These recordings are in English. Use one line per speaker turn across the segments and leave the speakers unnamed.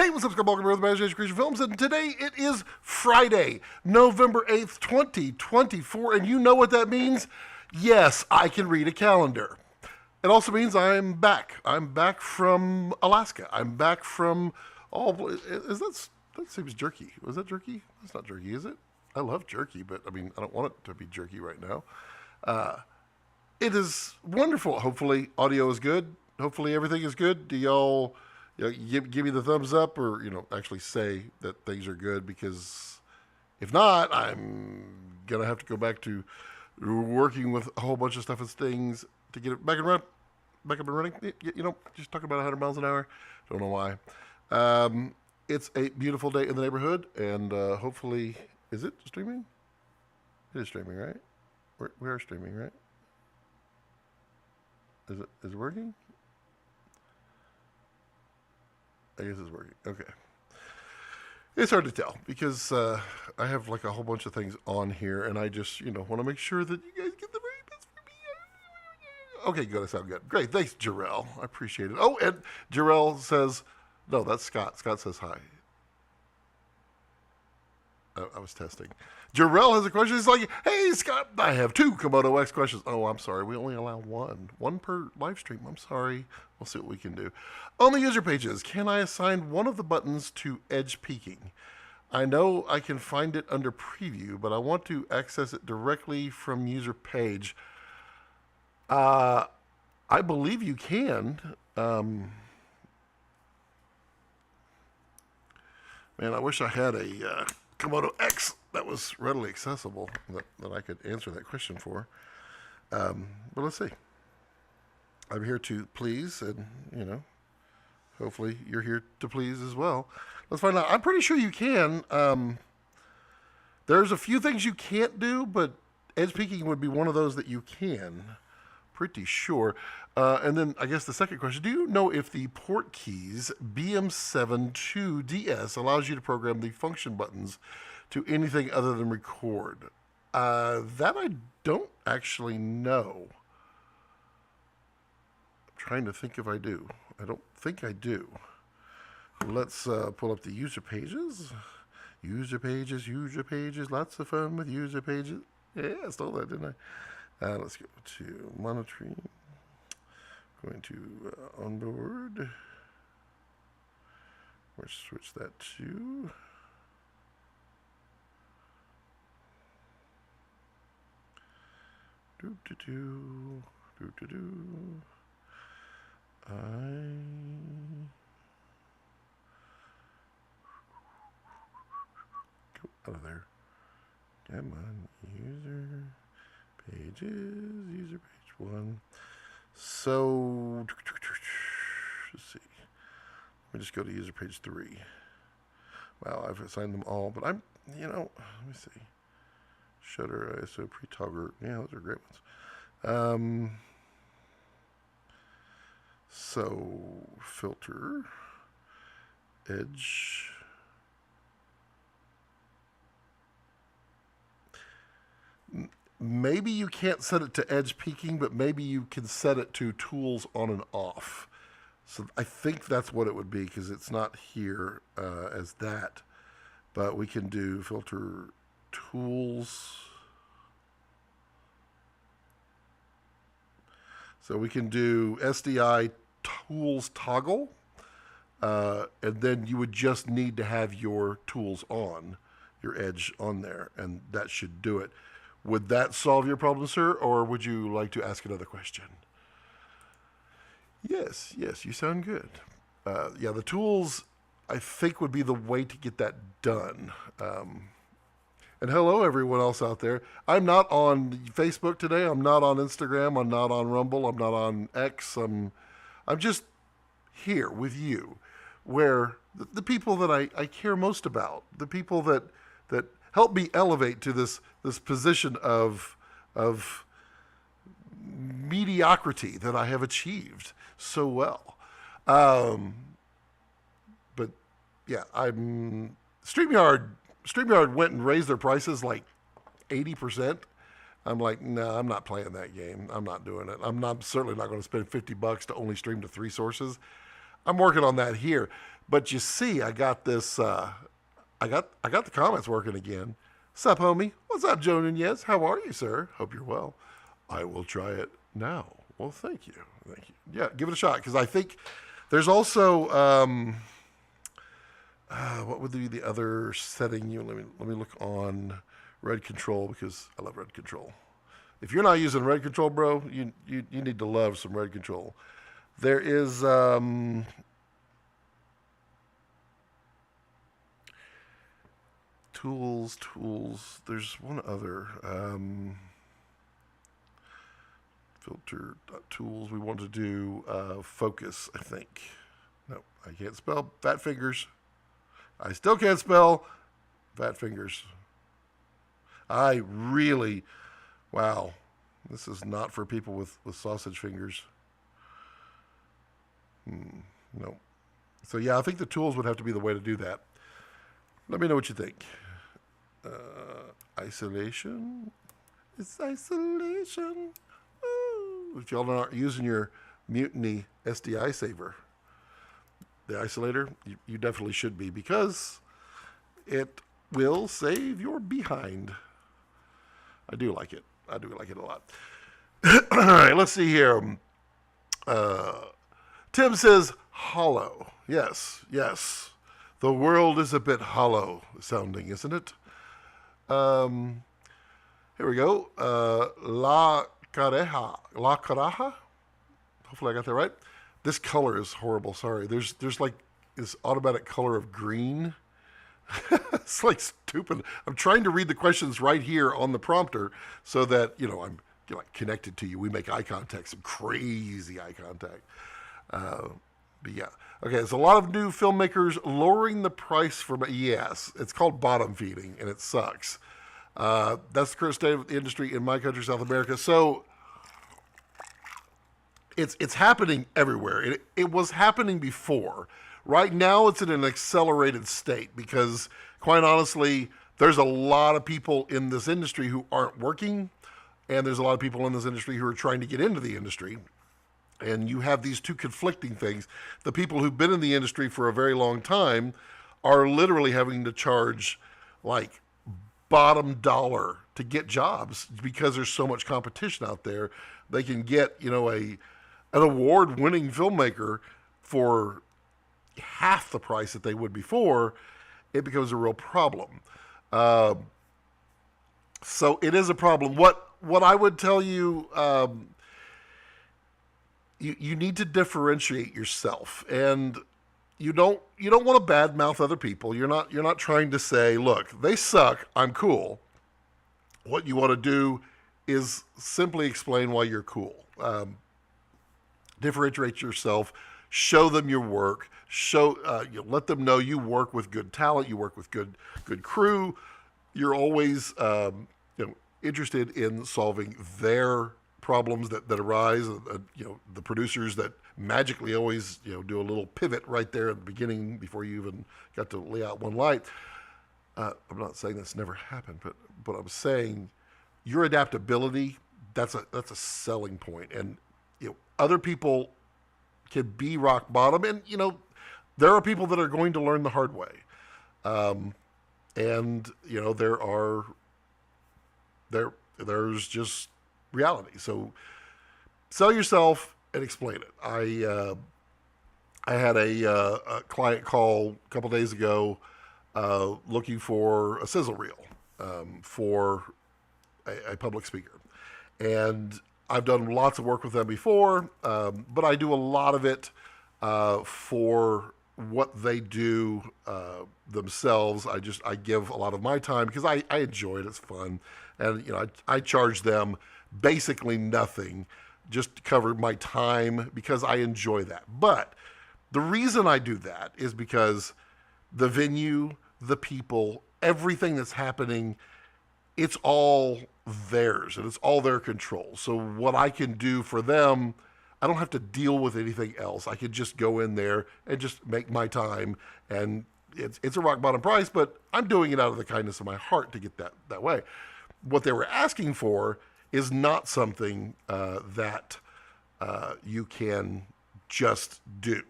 Hey, what's up, Scott Balkan with Blackmagic Creation Films, and today it is Friday, November 8th, 2024, and you know what that means? Yes, I can read a calendar. It also means I'm back. I'm back from Alaska. I'm back from that seems jerky. Was that jerky? It's not jerky, is it? I love jerky, but I mean, I don't want it to be jerky right now. It is wonderful. Hopefully, audio is good. Hopefully, everything is good. Do y'all... give me the thumbs up, or actually say that things are good, because if not, I'm gonna have to go back to working with a whole bunch of stuff and things to get it back up and running. Just talking about 100 miles an hour. Don't know why. It's a beautiful day in the neighborhood, and hopefully, is it streaming? It is streaming, right? We are streaming, right? Is it working? I guess it's working. Okay. It's hard to tell because I have like a whole bunch of things on here, and I just, want to make sure that you guys get the very best for me. Okay, good. I sound good. Great. Thanks, Jarrell. I appreciate it. Oh, and Jarrell says, no, that's Scott. Scott says hi. I was testing. Jarrell has a question. He's like, hey, Scott, I have 2 Komodo X questions. Oh, I'm sorry. We only allow one per live stream. I'm sorry. We'll see what we can do. On the user pages, can I assign one of the buttons to edge peaking? I know I can find it under preview, but I want to access it directly from user page. I believe you can. Man, I wish I had a Komodo X that was readily accessible that I could answer that question for. But let's see. I'm here to please, and, hopefully you're here to please as well. Let's find out. I'm pretty sure you can. There's a few things you can't do, but edge peaking would be one of those that you can. Pretty sure. And then I guess the second question, do you know if the port keys BM72DS allows you to program the function buttons to anything other than record? That I don't actually know. I'm trying to think if I do. I don't think I do. Let's pull up the user pages. User pages. Lots of fun with user pages. Yeah, I stole that, didn't I? Let's go to monitoring. Going to onboard. We'll switch that to go out of there. Come on, user page 1. So, let's see. Let me just go to user page 3. Wow, I've assigned them all, but I'm, let me see. Shutter, ISO, pre-toggle. Yeah, those are great ones. So, filter, edge. Maybe you can't set it to edge peaking, but maybe you can set it to tools on and off. So I think that's what it would be, because it's not here as that. But we can do filter tools. So we can do SDI tools toggle. And then you would just need to have your tools on, your edge on there, and that should do it. Would that solve your problem, sir, or would you like to ask another question? Yes, you sound good. Yeah, the tools, I think, would be the way to get that done. And hello, everyone else out there. I'm not on Facebook today. I'm not on Instagram. I'm not on Rumble. I'm not on X. I'm just here with you, where the people that I care most about, the people that help me elevate to this position of mediocrity that I have achieved so well. But yeah, StreamYard went and raised their prices like 80%. I'm like, no, I'm not playing that game. I'm not doing it. I'm certainly not going to spend $50 to only stream to 3 sources. I'm working on that here. But you see, I got this. I got the comments working again. Sup, homie? What's up, Joan and Yes? How are you, sir? Hope you're well. I will try it now. Well, thank you. Thank you. Yeah, give it a shot, because I think there's also what would be the other setting? Let me look on Red Control, because I love Red Control. If you're not using Red Control, bro, you need to love some Red Control. There is tools. There's one other filter tools. We want to do focus, I think. No, I can't spell. Fat fingers. I still can't spell fat fingers. Wow. This is not for people with sausage fingers. No. So yeah, I think the tools would have to be the way to do that. Let me know what you think. Isolation. It's isolation. Ooh. If y'all aren't using your Mutiny SDI saver, the isolator, you definitely should be, because it will save your behind. I do like it. I do like it a lot. All right, let's see here. Tim says, hollow. Yes. The world is a bit hollow sounding, isn't it? Here we go. La Caraja. Hopefully I got that right. This color is horrible. Sorry. There's like this automatic color of green. It's like stupid. I'm trying to read the questions right here on the prompter so that, I'm like connected to you. We make eye contact, some crazy eye contact. But yeah. Okay, there's a lot of new filmmakers lowering the price for, yes, it's called bottom feeding, and it sucks. That's the current state of the industry in my country, South America. So it's happening everywhere. It was happening before. Right now, it's in an accelerated state because, quite honestly, there's a lot of people in this industry who aren't working, and there's a lot of people in this industry who are trying to get into the industry. And you have these two conflicting things. The people who've been in the industry for a very long time are literally having to charge like bottom dollar to get jobs because there's so much competition out there. They can get, an award-winning filmmaker for half the price that they would before. It becomes a real problem. So it is a problem. What I would tell you, you need to differentiate yourself, and you don't want to badmouth other people. You're not trying to say, look, they suck, I'm cool. What you want to do is simply explain why you're cool. Differentiate yourself, show them your work, let them know you work with good talent, you work with good crew. You're always interested in solving their problems that arise. The producers that magically always do a little pivot right there at the beginning before you even got to lay out one light. I'm not saying that's never happened, but I'm saying your adaptability, that's a selling point. And other people can be rock bottom, and there are people that are going to learn the hard way. There's just reality. So sell yourself and explain it. I had a client call a couple days ago looking for a sizzle reel for a public speaker. And I've done lots of work with them before, but I do a lot of it for what they do themselves. I give a lot of my time because I enjoy it. It's fun. And I charge them basically nothing just to cover my time because I enjoy that. But the reason I do that is because the venue, the people, everything that's happening, it's all theirs and it's all their control. So what I can do for them, I don't have to deal with anything else. I could just go in there and just make my time, and it's a rock bottom price, but I'm doing it out of the kindness of my heart to get that way. What they were asking for is not something that you can just do.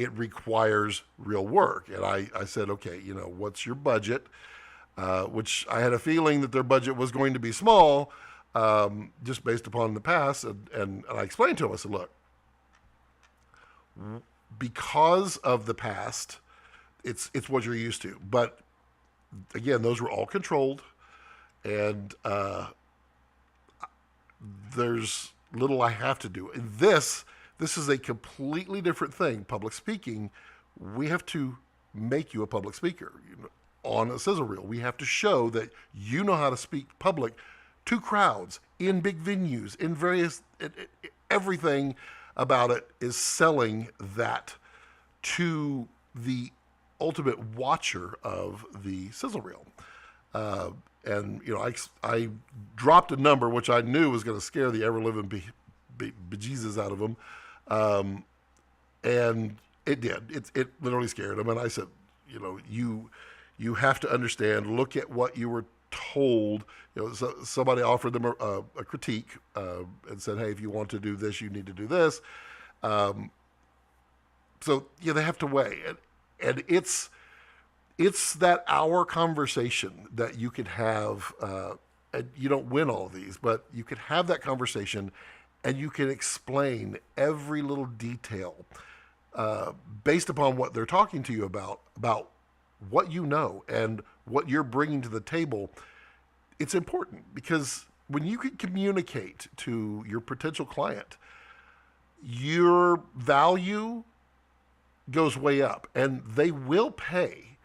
it requires real work. And I said, okay, what's your budget? Which I had a feeling that their budget was going to be small, just based upon the past. And I explained to them, I said, look, because of the past, it's what you're used to. But again, those were all controlled, and there's little I have to do. And this is a completely different thing. Public speaking, we have to make you a public speaker. On a sizzle reel, we have to show that you know how to speak public to crowds in big venues, in various, everything about it is selling that to the ultimate watcher of the sizzle reel. And I dropped a number which I knew was going to scare the ever-living bejesus out of them, and it did. It literally scared them. And I said, you have to understand. Look at what you were told. So somebody offered them a critique and said, "Hey, if you want to do this, you need to do this." So they have to weigh, and it's that hour conversation that you could have. And you don't win all of these, but you could have that conversation, and you can explain every little detail based upon what they're talking to you about what you know and what you're bringing to the table. It's important because when you can communicate to your potential client, your value goes way up, and they will pay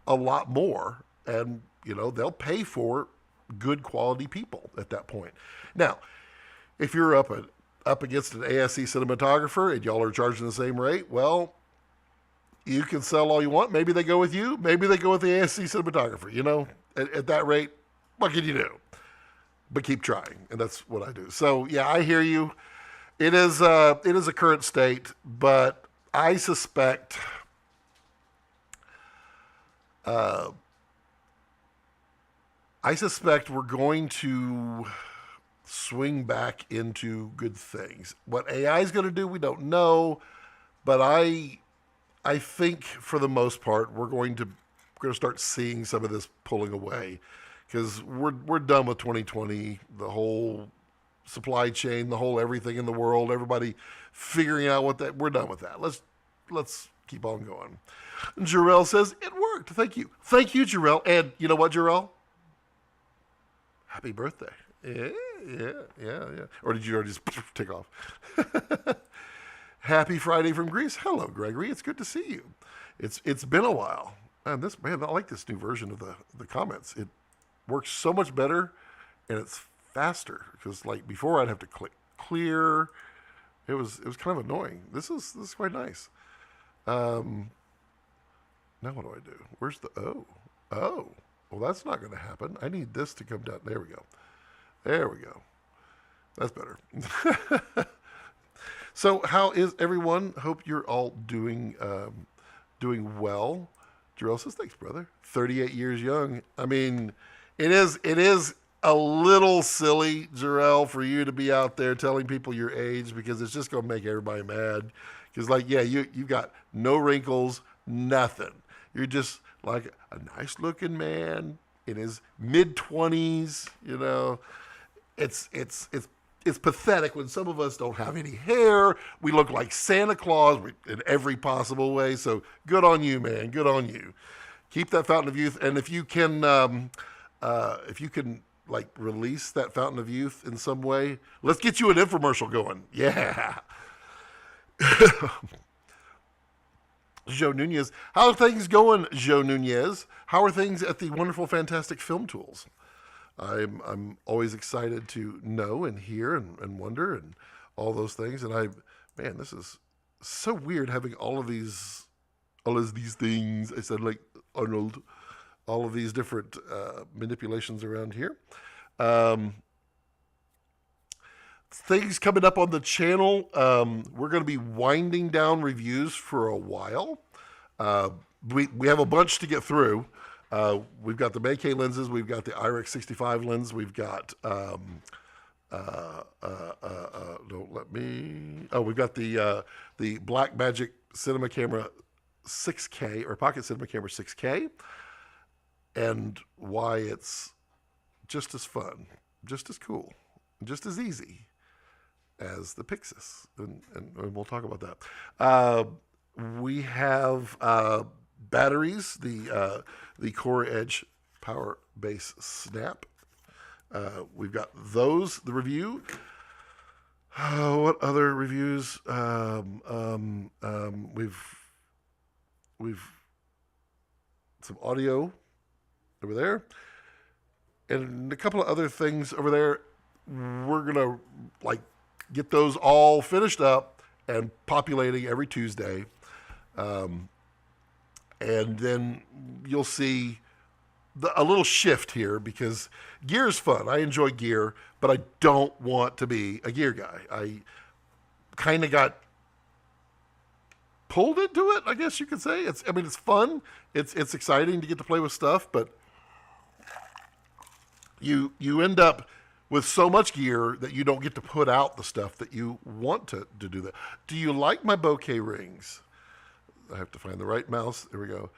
a lot more, and they'll pay for good quality people at that point. Now, if you're up against an ASC cinematographer and y'all are charging the same rate, well, you can sell all you want. Maybe they go with you.Maybe they go with the ASC cinematographer. At that rate, what can you do? But keep trying, and that's what I do. So yeah, I hear you. It is a current state, but I suspect we're going to swing back into good things. What AI is going to do, we don't know, but I think for the most part we're going to start seeing some of this pulling away, because we're done with 2020. The whole supply chain, the whole everything in the world, everybody figuring out we're done with that. Let's keep on going. And Jarrell says it worked. Thank you, Jarrell. And you know what, Jarrell? Happy birthday. Yeah. Or did you already just take off? Happy Friday from Greece. Hello, Gregory. It's good to see you. It's been a while. And I like this new version of the comments. It works so much better, and it's faster, because like before I'd have to click clear. It was kind of annoying. This is quite nice. Now what do I do? Where's the oh? Well, that's not going to happen. I need this to come down. There we go. That's better. So how is everyone? Hope you're all doing well. Jarrell says, thanks, brother. 38 years young. I mean, it is a little silly, Jarrell, for you to be out there telling people your age, because it's just going to make everybody mad. Because, you've got no wrinkles, nothing. You're just like a nice-looking man in his mid-20s, It's pathetic when some of us don't have any hair. We look like Santa Claus in every possible way. So good on you, man. Good on you. Keep that fountain of youth. And if you can release that fountain of youth in some way, let's get you an infomercial going. Yeah. Joe Nunez. How are things going, Joe Nunez? How are things at the wonderful, fantastic Film Tools? I'm always excited to know and hear and wonder and all those things. And this is so weird having all of these things. I said like Arnold, all of these different manipulations around here. Things coming up on the channel. We're going to be winding down reviews for a while. We have a bunch to get through. We've got the Make lenses, we've got the IREX 65 lens, we've got we've got the Blackmagic cinema camera 6K, or pocket cinema camera 6K, and why it's just as fun, just as cool, just as easy as the Pixis, and we'll talk about that. We have batteries, the Core Edge Power Base Snap. We've got those, the review. What other reviews? We've some audio over there, and a couple of other things over there. We're gonna get those all finished up and populating every Tuesday, and then you'll see a little shift here, because gear is fun. I enjoy gear, but I don't want to be a gear guy. I kind of got pulled into it, I guess you could say. It's fun. It's exciting to get to play with stuff, but you end up with so much gear that you don't get to put out the stuff that you want to do that. Do you like my bokeh rings? I have to find the right mouse. There we go.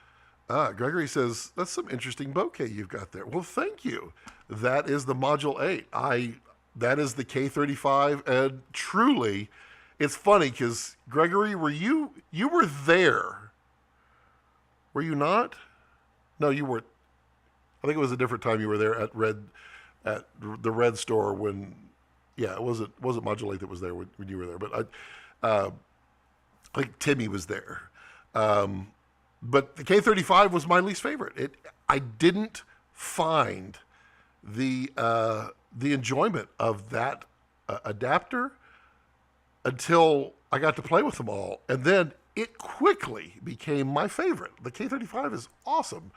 Gregory says, that's some interesting bokeh you've got there. Well, thank you. That is the Module 8. That is the K35, and truly, it's funny because, Gregory, you were there. Were you not? No, you weren't. I think it was a different time you were there at the Red store when, yeah, it wasn't Module 8 that was there when you were there, but I think Timmy was there. But the K35 was my least favorite. I didn't find the enjoyment of that adapter until I got to play with them all, and then it quickly became my favorite. The K35 is awesome.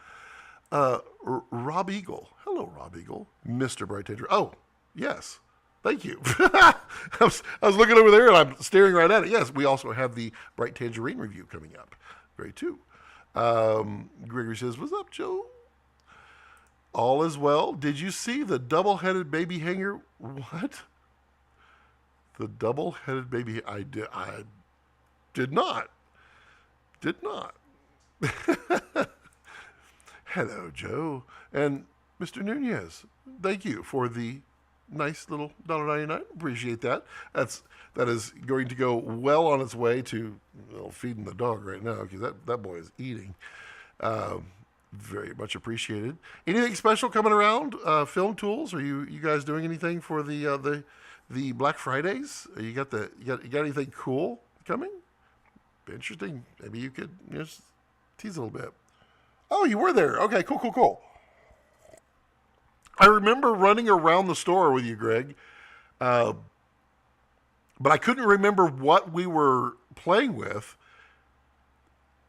Rob Eagle, hello, Rob Eagle, Mr. Bright Tanger. Oh, yes, thank you. I was looking over there and I'm staring right at it. Yes, we also have the Bright Tangerine review coming up. Great too. Gregory says, what's up, Joe? All is well. Did you see the double-headed baby hanger? What? The double-headed baby? I did not. Did not. Hello, Joe. And Mr. Nunez, thank you for the nice little $1.99. Appreciate that. That is going to go well on its way to feeding the dog right now, because that boy is eating. Very much appreciated. Anything special coming around? Film tools? Are you guys doing anything for the Black Fridays? You got anything cool coming? Interesting. Maybe you could just tease a little bit. Oh, you were there. Okay, cool. I remember running around the store with you, Greg, but I couldn't remember what we were playing with.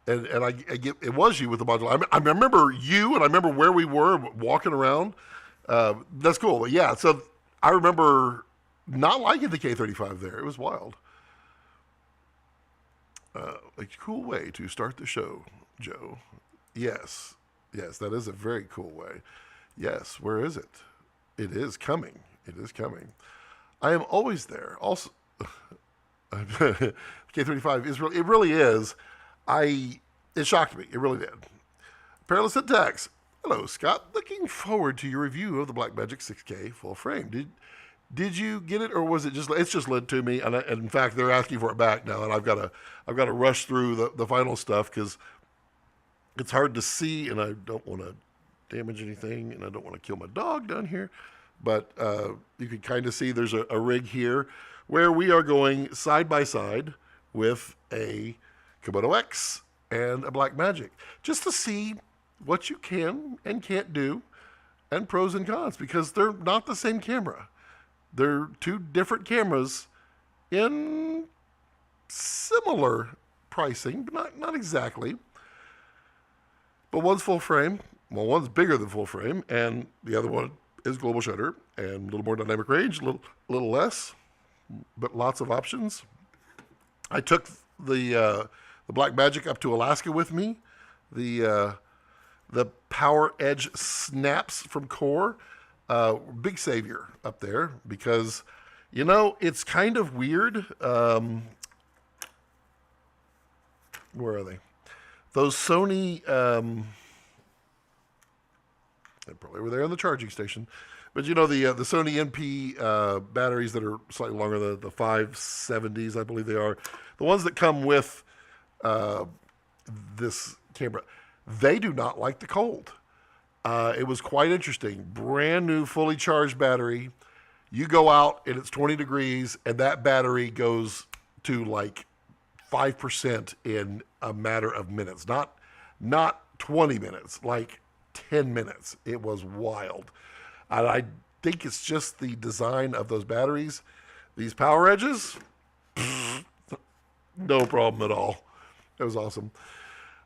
And I get it was you with the Modle. I remember you, and I remember where we were walking around. That's cool. But yeah, so I remember not liking the K35 there. It was wild. A cool way to start the show, Joe. Yes, that is a very cool way. Yes, where is it? It is coming. I am always there. Also, K35 is really, it really is. It shocked me. It really did. Perilous Syntax. Hello, Scott. Looking forward to your review of the Blackmagic 6K full frame. Did you get it, or was it it's just led to me? And in fact, they're asking for it back now, and I've got to rush through the final stuff because it's hard to see, and I don't want to damage anything, and I don't want to kill my dog down here. But you can kind of see there's a rig here where we are going side by side with a Komodo X and a Blackmagic, just to see what you can and can't do, and pros and cons, because they're not the same camera. They're two different cameras in similar pricing, but not exactly. But one's full frame. Well, one's bigger than full frame, and the other one is global shutter and a little more dynamic range, a little less, but lots of options. I took the Blackmagic up to Alaska with me. The Power Edge snaps from Core, big savior up there, because it's kind of weird. Where are they? Those Sony, they probably were there on the charging station. But the Sony NP batteries that are slightly longer, the 570s, I believe they are, the ones that come with this camera, they do not like the cold. It was quite interesting. Brand new, fully charged battery. You go out and it's 20 degrees, and that battery goes to like 5% in a matter of minutes. Not 20 minutes, like 10 minutes. It was wild. And I think it's just the design of those batteries. These power edges, no problem at all. It was awesome.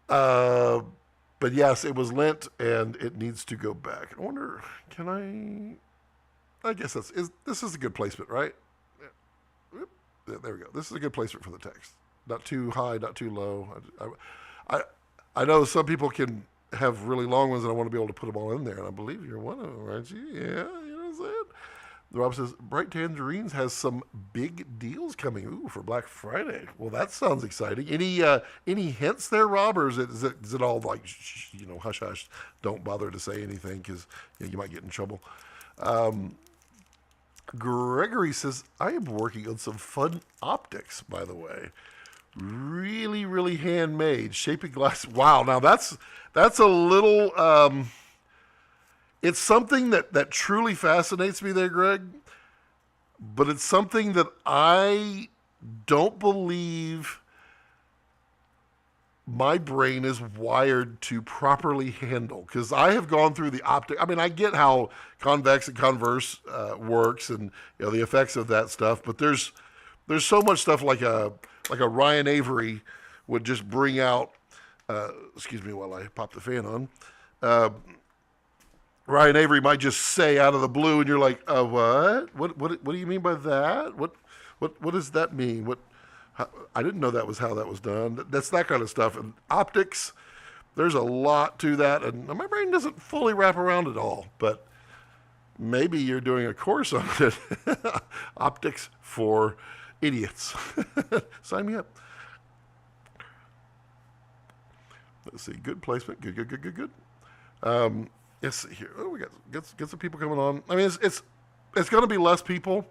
But yes, it was lent and it needs to go back. I wonder, I guess this is a good placement, right? There we go. This is a good placement for the text. Not too high, not too low. I know some people can have really long ones and I want to be able to put them all in there. And I believe you're one of them, aren't you? Yeah, you know what I'm saying? Rob says, Bright Tangerines has some big deals coming. Ooh, for Black Friday. Well, that sounds exciting. Any hints there, Rob, or is it all like, hush, hush, don't bother to say anything because you might get in trouble. Gregory says, I am working on some fun optics, by the way. Really, really handmade. Shaping glass. Wow, now that's a little... it's something that truly fascinates me there, Greg. But it's something that I don't believe my brain is wired to properly handle. Because I have gone through the optic. I mean, I get how convex and converse works and the effects of that stuff. But there's so much stuff like a Ryan Avery would just bring out. Excuse me while I pop the fan on. Ryan Avery might just say out of the blue, and you're like, what? What do you mean by that? What does that mean? I didn't know that was how that was done. That's that kind of stuff. And optics, there's a lot to that, and my brain doesn't fully wrap around it all. But maybe you're doing a course on it. Optics for idiots. Sign me up. Let's see. Good placement. Good. Yes, here. Oh, we got some people coming on. I mean, it's going to be less people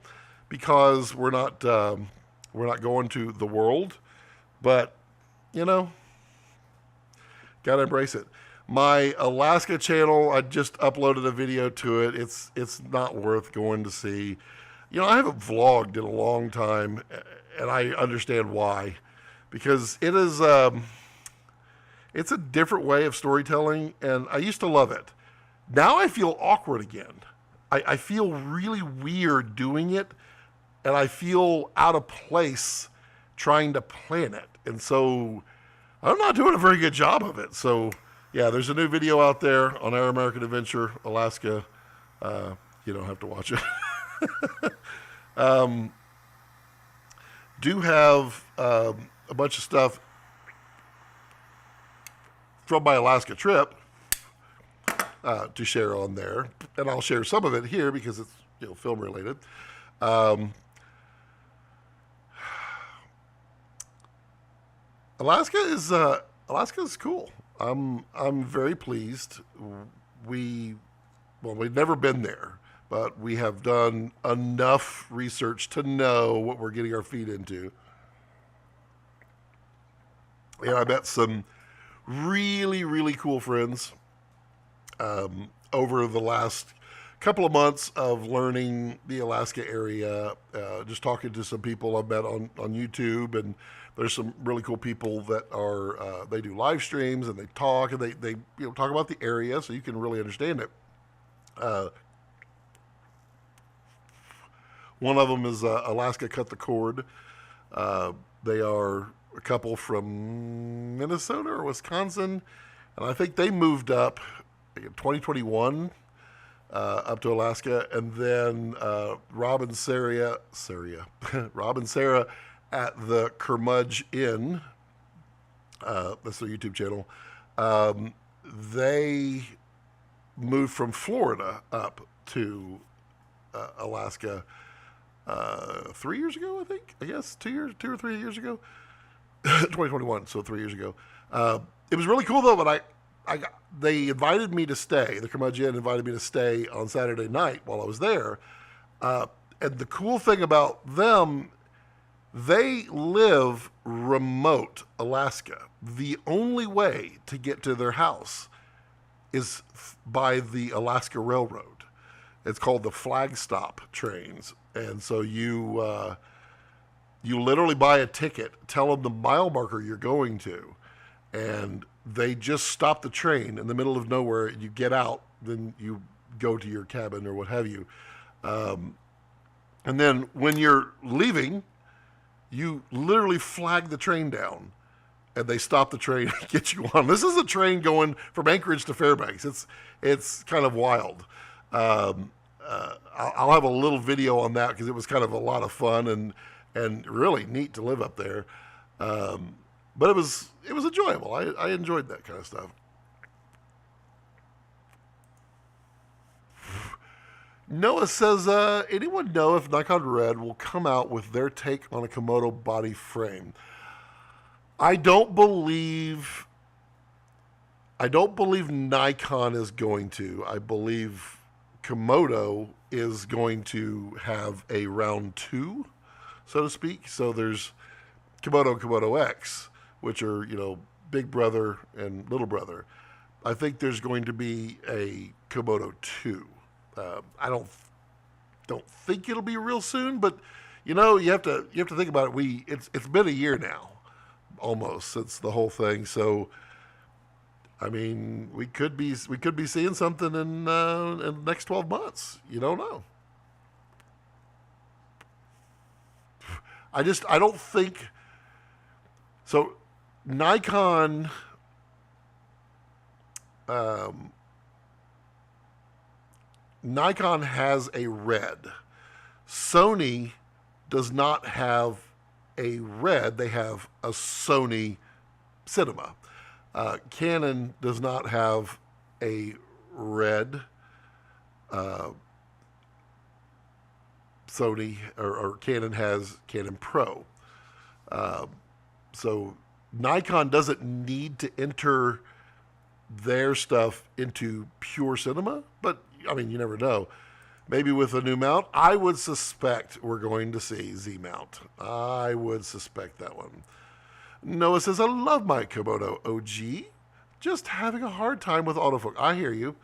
because we're not going to the world, but gotta embrace it. My Alaska channel, I just uploaded a video to it. It's not worth going to see. I haven't vlogged in a long time, and I understand why, because it is it's a different way of storytelling, and I used to love it. Now I feel awkward again. I feel really weird doing it, and I feel out of place trying to plan it. And so I'm not doing a very good job of it. So, yeah, there's a new video out there on Our American Adventure, Alaska. You don't have to watch it. Do have a bunch of stuff from my Alaska trip to share on there, and I'll share some of it here because it's film related. Alaska is cool. I'm very pleased. We've never been there, but we have done enough research to know what we're getting our feet into. And I met some really, really cool friends over the last couple of months of learning the Alaska area, just talking to some people I've met on YouTube, and there's some really cool people that are they do live streams and they talk and they talk about the area so you can really understand it. One of them is Alaska Cut the Cord. They are a couple from Minnesota or Wisconsin, and I think they moved up in 2021 up to Alaska, and then Rob and Sarah at the Kermudge Inn, that's their YouTube channel, they moved from Florida up to Alaska 3 years ago, I think. I guess 2 or 3 years ago. 2021, so 3 years ago. It was really cool though, but they invited me to stay. The curmudgeon invited me to stay on Saturday night while I was there. And the cool thing about them, they live remote Alaska. The only way to get to their house is by the Alaska Railroad. It's called the Flagstop trains. And so you literally buy a ticket, tell them the mile marker you're going to, and they just stop the train in the middle of nowhere. You get out, then you go to your cabin or what have you. And then when you're leaving, you literally flag the train down, and they stop the train and get you on. This is a train going from Anchorage to Fairbanks. It's kind of wild. I'll have a little video on that because it was kind of a lot of fun and really neat to live up there. But it was enjoyable. I enjoyed that kind of stuff. Noah says, anyone know if Nikon Red will come out with their take on a Komodo body frame? I don't believe Nikon is going to. I believe Komodo is going to have a round two, so to speak. So there's Komodo and Komodo X, which are, big brother and little brother. I think there's going to be a Komodo 2. I don't think it'll be real soon, but you have to think about it. It's been a year now, almost, since the whole thing. So, I mean, we could be seeing something in the next 12 months. You don't know. I don't think so. Nikon. Nikon has a Red. Sony does not have a Red. They have a Sony Cinema. Canon does not have a Red. Sony or Canon has Canon Pro. So Nikon doesn't need to enter their stuff into pure cinema, but I mean, you never know. Maybe with a new mount, I would suspect we're going to see Z Mount. I would suspect that one. Noah says, I love my Komodo OG. Just having a hard time with autofocus. I hear you.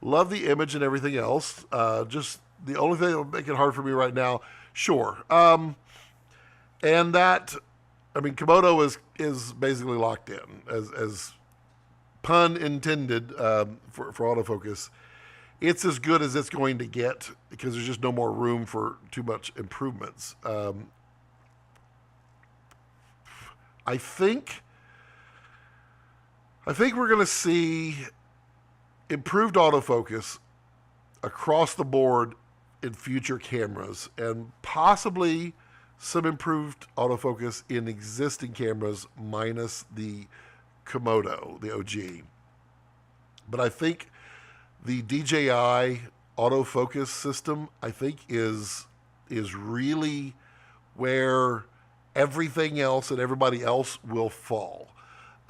Love the image and everything else. Just the only thing that will make it hard for me right now, sure. And that, I mean, Komodo is basically locked in, as pun intended, for autofocus. It's as good as it's going to get because there's just no more room for too much improvements. I think we're going to see improved autofocus across the board in future cameras, and possibly some improved autofocus in existing cameras minus the Komodo, the OG. But I think the DJI autofocus system, I think, is really where everything else and everybody else will fall.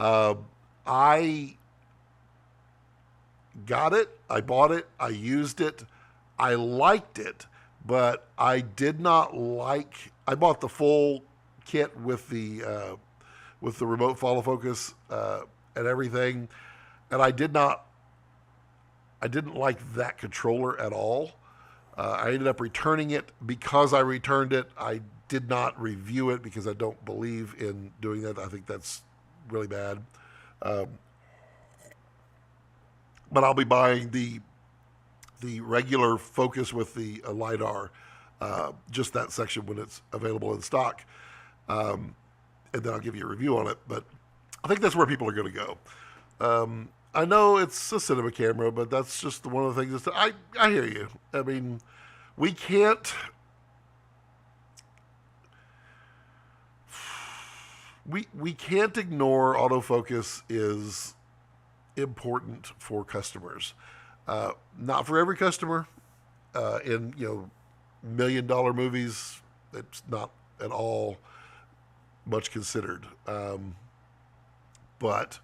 I got it, I bought it, I used it, I liked it, but I did not like. I bought the full kit with the remote follow focus and everything, and I didn't like that controller at all. I ended up returning it. Because I returned it, I did not review it because I don't believe in doing that. I think that's really bad. But I'll be buying the regular focus with the LiDAR, just that section when it's available in stock. And then I'll give you a review on it. But I think that's where people are going to go. I know it's a cinema camera, but that's just one of the things. I hear you. I mean, we can't ignore autofocus is important for customers. Not for every customer. In $1 million movies, it's not at all much considered. But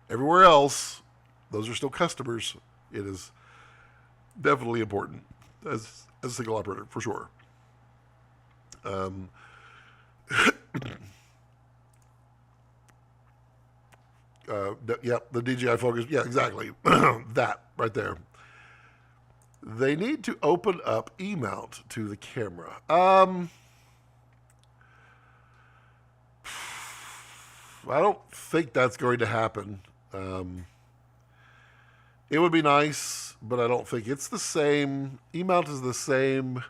everywhere else, those are still customers. It is definitely important as a single operator, for sure. The DJI focus. Yeah, exactly. That right there. They need to open up Emount to the camera. I don't think that's going to happen. It would be nice, but I don't think it's the same. Emount is the same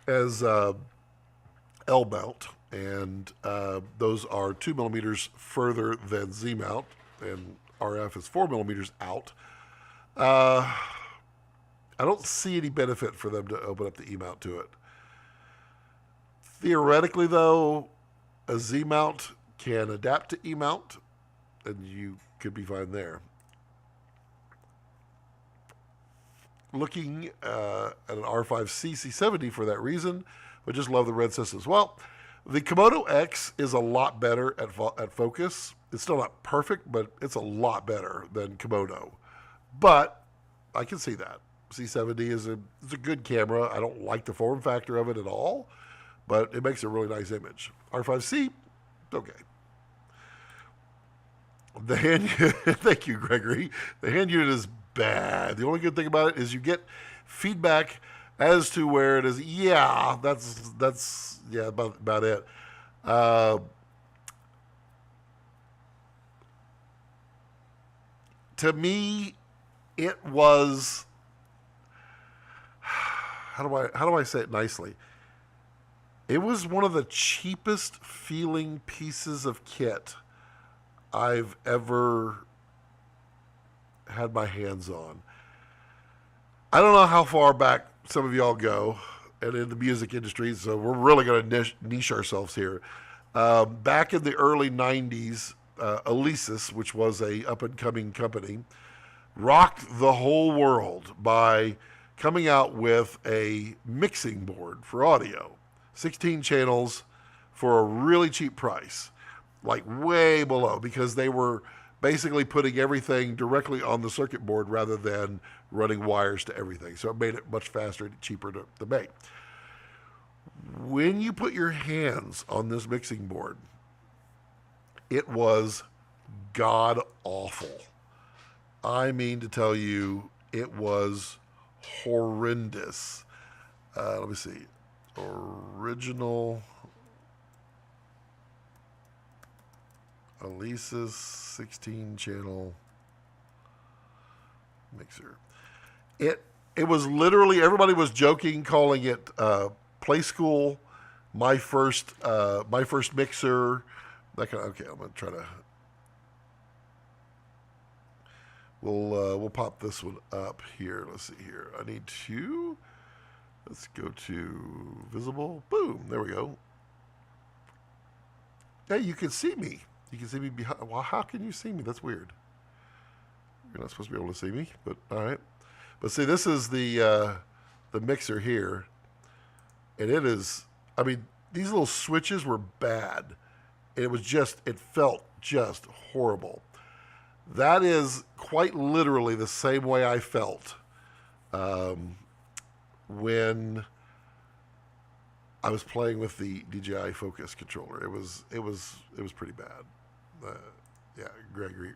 as L-mount, and those are 2 millimeters further than Z Mount, and RF is 4 millimeters out. I don't see any benefit for them to open up the E-mount to it. Theoretically, though, a Z mount can adapt to E-mount, and you could be fine there. Looking at an R5C C70 for that reason, but just love the Red systems. Well, the Komodo X is a lot better at focus. It's still not perfect, but it's a lot better than Komodo. But I can see that. C70 is a good camera. I don't like the form factor of it at all, but it makes a really nice image. R5C, okay. The hand thank you, Gregory. The hand unit is bad. The only good thing about it is you get feedback as to where it is. Yeah, that's about it. To me, it was, how do I say it nicely? It was one of the cheapest feeling pieces of kit I've ever had my hands on. I don't know how far back some of y'all go and in the music industry, so we're really going to niche ourselves here. Back in the early 90s, Alesis, which was a up-and-coming company, rocked the whole world by coming out with a mixing board for audio. 16 channels for a really cheap price, like way below, because they were basically putting everything directly on the circuit board rather than running wires to everything. So it made it much faster and cheaper to make. When you put your hands on this mixing board, it was god awful. I mean to tell you, it was horrendous. Let me see. Original Alesis 16 channel mixer. It was literally, everybody was joking, calling it Play School, my first mixer. That kind of, okay, I'm gonna try to. We'll pop this one up here. Let's see here. I need to. Let's go to visible. Boom. There we go. Hey, you can see me. You can see me behind. Well, how can you see me? That's weird. You're not supposed to be able to see me, but all right. But see, this is the mixer here, and it is. I mean, these little switches were bad. It was just. It felt just horrible. That is quite literally the same way I felt when I was playing with the DJI Focus controller. It was pretty bad. Yeah, Gregory.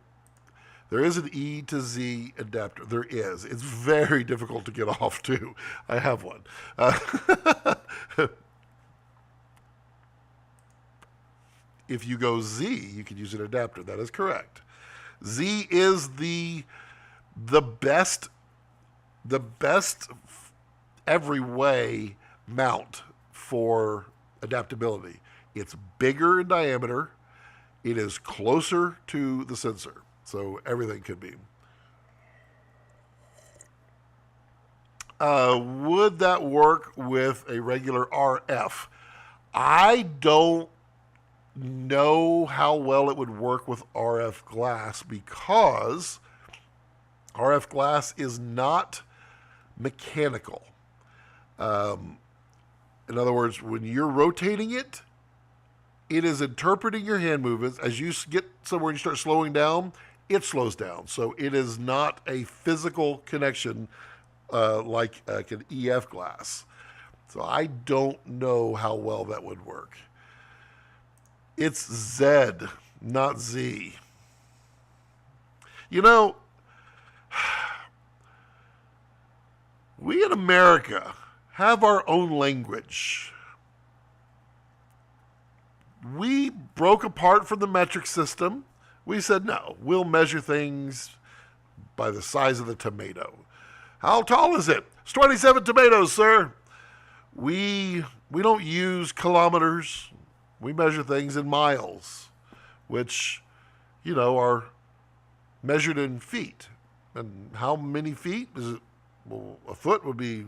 There is an E to Z adapter. There is. It's very difficult to get off too. I have one. If you go Z, you can use an adapter. That is correct. Z is the best every way mount for adaptability. It's bigger in diameter. It is closer to the sensor, so everything could be. Would that work with a regular RF? I don't know how well it would work with RF glass, because RF glass is not mechanical. In other words, when you're rotating it, it is interpreting your hand movements. As you get somewhere and you start slowing down, it slows down. So it is not a physical connection like an EF glass. So I don't know how well that would work. It's Z, not Z. You know, we in America have our own language. We broke apart from the metric system. We said, no, we'll measure things by the size of the tomato. How tall is it? It's 27 tomatoes, sir. We don't use kilometers. We measure things in miles, which, are measured in feet. And how many feet is it? Well, a foot would be,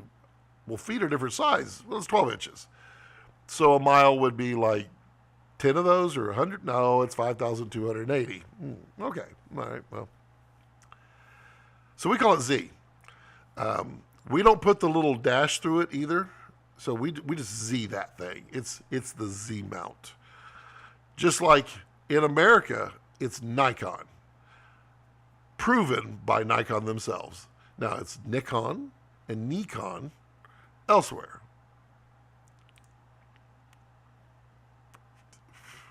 feet are different size. Well, it's 12 inches. So a mile would be like 10 of those or 100? No, it's 5,280. Okay. All right. Well, so we call it Z. We don't put the little dash through it either. So we just Z that thing. It's the Z Mount. Just like in America, it's Nikon. Proven by Nikon themselves. Now it's Nikon and Nikon elsewhere.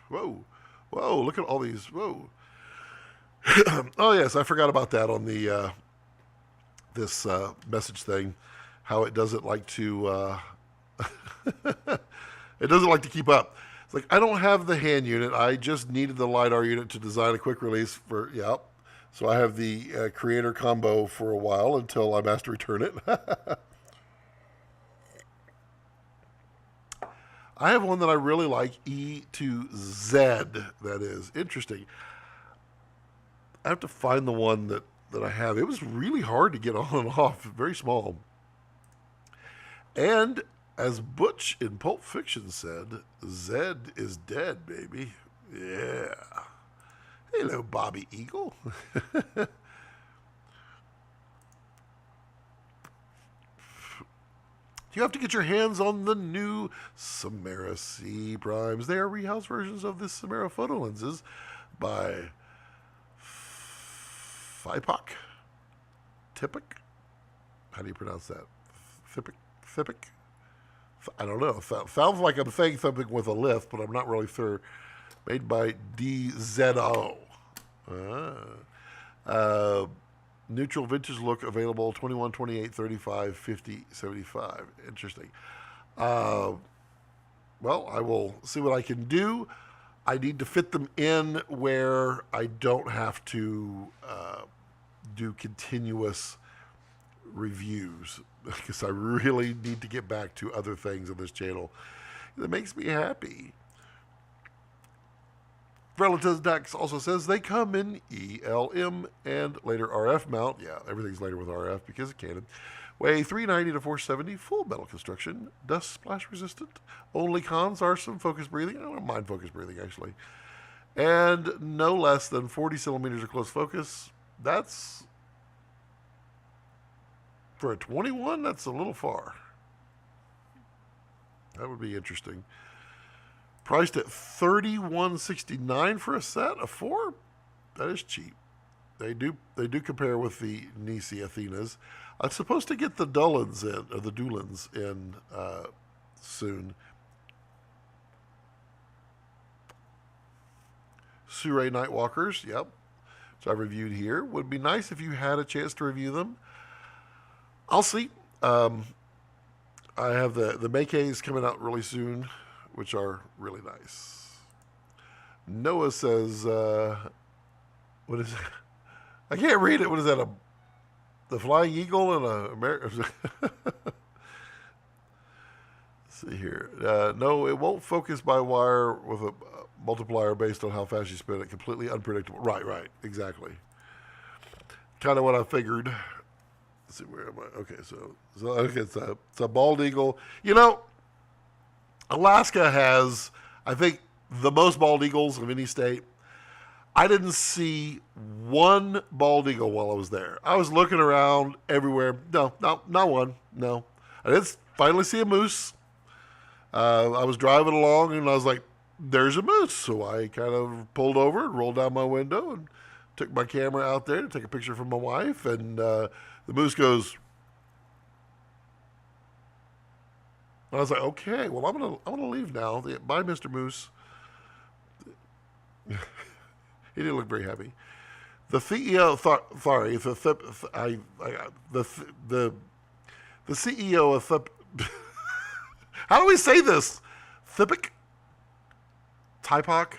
Whoa, look at all these, whoa. Oh yes, I forgot about that on the this message thing, how it doesn't like to, it doesn't like to keep up. It's like, I don't have the hand unit, I just needed the LiDAR unit to design a quick release for, yep. So I have the creator combo for a while until I'm asked to return it. I have one that I really like, E to Z, that is. Interesting. I have to find the one that I have. It was really hard to get on and off, very small. And as Butch in Pulp Fiction said, Z is dead, baby. Yeah. Hello, Bobby Eagle. You have to get your hands on the new Samara C primes. They are rehouse versions of the Samara photo lenses by Tipic. How do you pronounce that? Tipic? I don't know. Sounds like I'm saying something with a lift, but I'm not really sure. Made by DZO. Neutral vintage look available 21, 28, 35, 50, 75. Interesting. Well, I will see what I can do. I need to fit them in where I don't have to do continuous reviews because I really need to get back to other things on this channel that makes me happy. Relatives Dax also says they come in ELM and later RF mount. Yeah, everything's later with RF because of Canon. Weigh 390 to 470, full metal construction, dust splash resistant. Only cons are some focus breathing. I don't mind focus breathing actually. And no less than 40 centimeters of close focus. That's, for a 21, that's a little far. That would be interesting. Priced at $31.69 for a set of 4. That is cheap. They do compare with the Nisi Athenas. I'm supposed to get the Dullins in, or the Doolins in soon. Surrey Nightwalkers, yep. Which I reviewed here. Would be nice if you had a chance to review them. I'll see. I have the Meikeis coming out really soon, which are really nice. Noah says, what is it? I can't read it. What is that? The Flying Eagle and a American? Let's see here. No, it won't focus by wire with a multiplier based on how fast you spin it. Completely unpredictable. Right. Exactly. Kind of what I figured. Let's see, where am I? Okay, so okay, it's a bald eagle. Alaska has, I think, the most bald eagles of any state. I didn't see one bald eagle while I was there. I was looking around everywhere. No, not one. No. I did finally see a moose. I was driving along and I was like, there's a moose. So I kind of pulled over and rolled down my window and took my camera out there to take a picture for my wife. And the moose goes. And I was like, okay, well, I'm gonna leave now. Bye, Mr. Moose. He didn't look very happy. The CEO, the CEO of how do we say this? Thipic? Topic?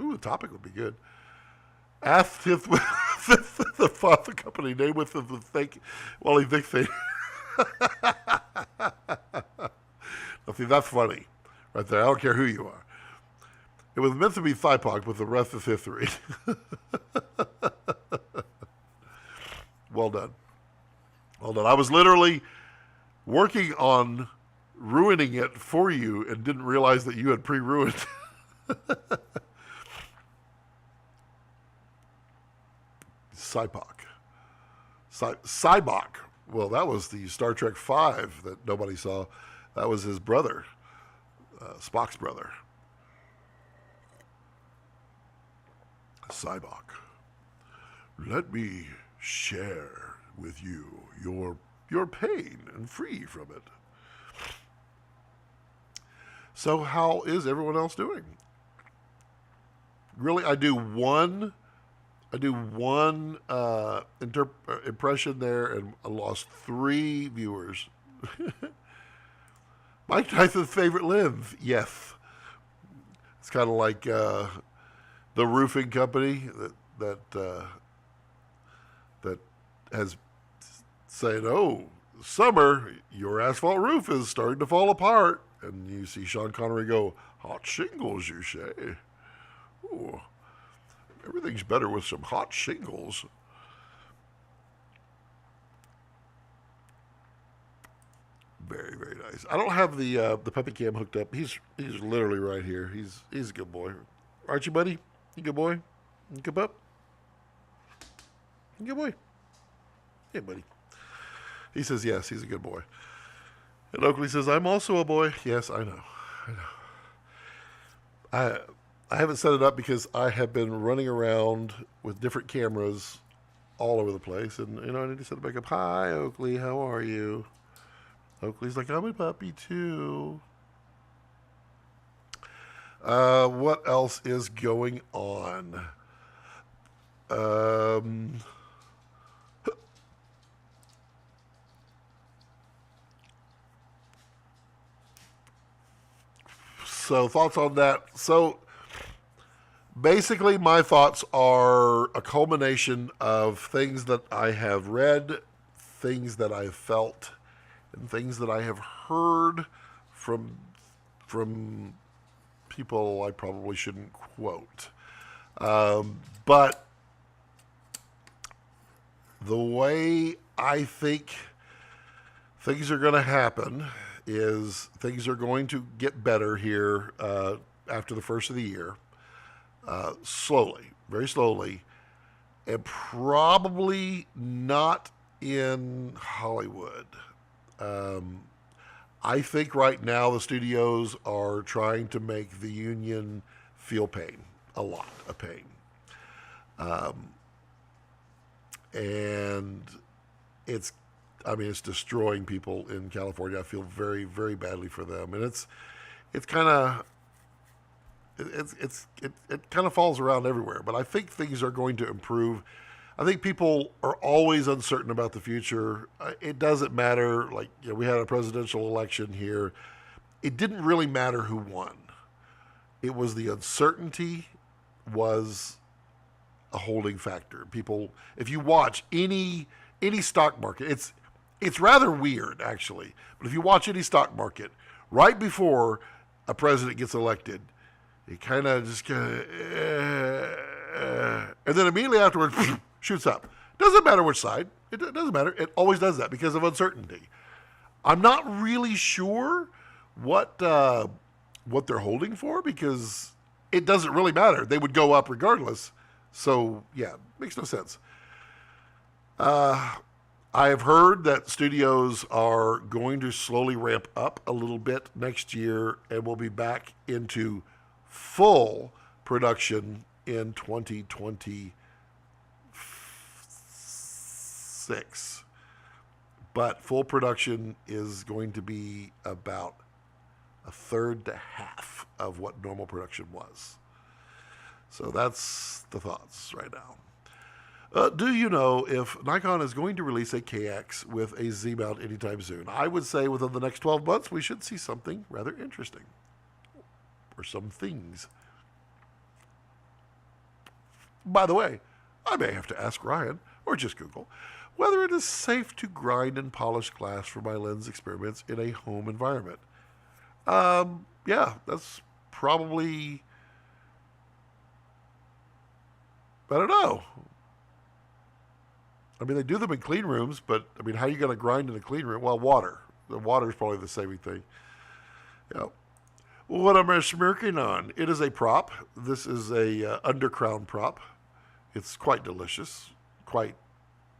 Ooh, the topic would be good. Asked if the company name with the think while he thinks they. I think that's funny, right there. I don't care who you are. It was meant to be Thipoc, but the rest is history. Well done. Well done. I was literally working on ruining it for you and didn't realize that you had pre-ruined. Cybok. Well, that was the Star Trek V that nobody saw. That was his brother, Spock's brother. Cybok. Let me share with you your pain and free from it. So how is everyone else doing? Really, I do one impression there, and I lost 3 viewers. Mike Tyson's favorite lens, yes. It's kind of like the roofing company that has said, "Oh, summer, your asphalt roof is starting to fall apart," and you see Sean Connery go, "Hot shingles, you say? Ooh. Everything's better with some hot shingles." Very, very nice. I don't have the puppy cam hooked up. He's literally right here. He's a good boy. Aren't you, buddy? You good boy? You good pup? You good boy? Yeah, buddy. He says yes. He's a good boy. And Oakley says, "I'm also a boy." Yes, I know. I haven't set it up because I have been running around with different cameras all over the place. And, I need to set it back up. Hi, Oakley. How are you? Oakley's like, "I'm a puppy, too." What else is going on? So thoughts on that. So basically my thoughts are a culmination of things that I have read, things that I've felt, and things that I have heard from people I probably shouldn't quote. But the way I think things are going to happen is things are going to get better here after the first of the year, slowly, very slowly, and probably not in Hollywood. I think right now the studios are trying to make the union feel pain, a lot of pain. And it's destroying people in California. I feel very, very badly for them. And it kind of falls around everywhere. But I think things are going to improve. I think people are always uncertain about the future. It doesn't matter. Like, we had a presidential election here. It didn't really matter who won. It was the uncertainty was a holding factor. People, if you watch any stock market, it's rather weird, actually. But if you watch any stock market, right before a president gets elected, it kind of just and then immediately afterwards, shoots up. Doesn't matter which side. It doesn't matter. It always does that because of uncertainty. I'm not really sure what they're holding for because it doesn't really matter. They would go up regardless. So, yeah, makes no sense. I I have heard that studios are going to slowly ramp up a little bit next year and will be back into full production in 2026. But full production is going to be about a third to half of what normal production was. So that's the thoughts right now. Do you know if Nikon is going to release a KX with a Z mount anytime soon? I would say within the next 12 months, we should see something rather interesting. Or some things. By the way, I may have to ask Ryan, or just Google, whether it is safe to grind and polish glass for my lens experiments in a home environment. Yeah, that's probably, I don't know. I mean, they do them in clean rooms, but, I mean, how are you going to grind in a clean room? Well, water. The water is probably the saving thing. Yeah. Well, what am I smirking on? It is a prop. This is a undercrown prop. It's quite delicious, quite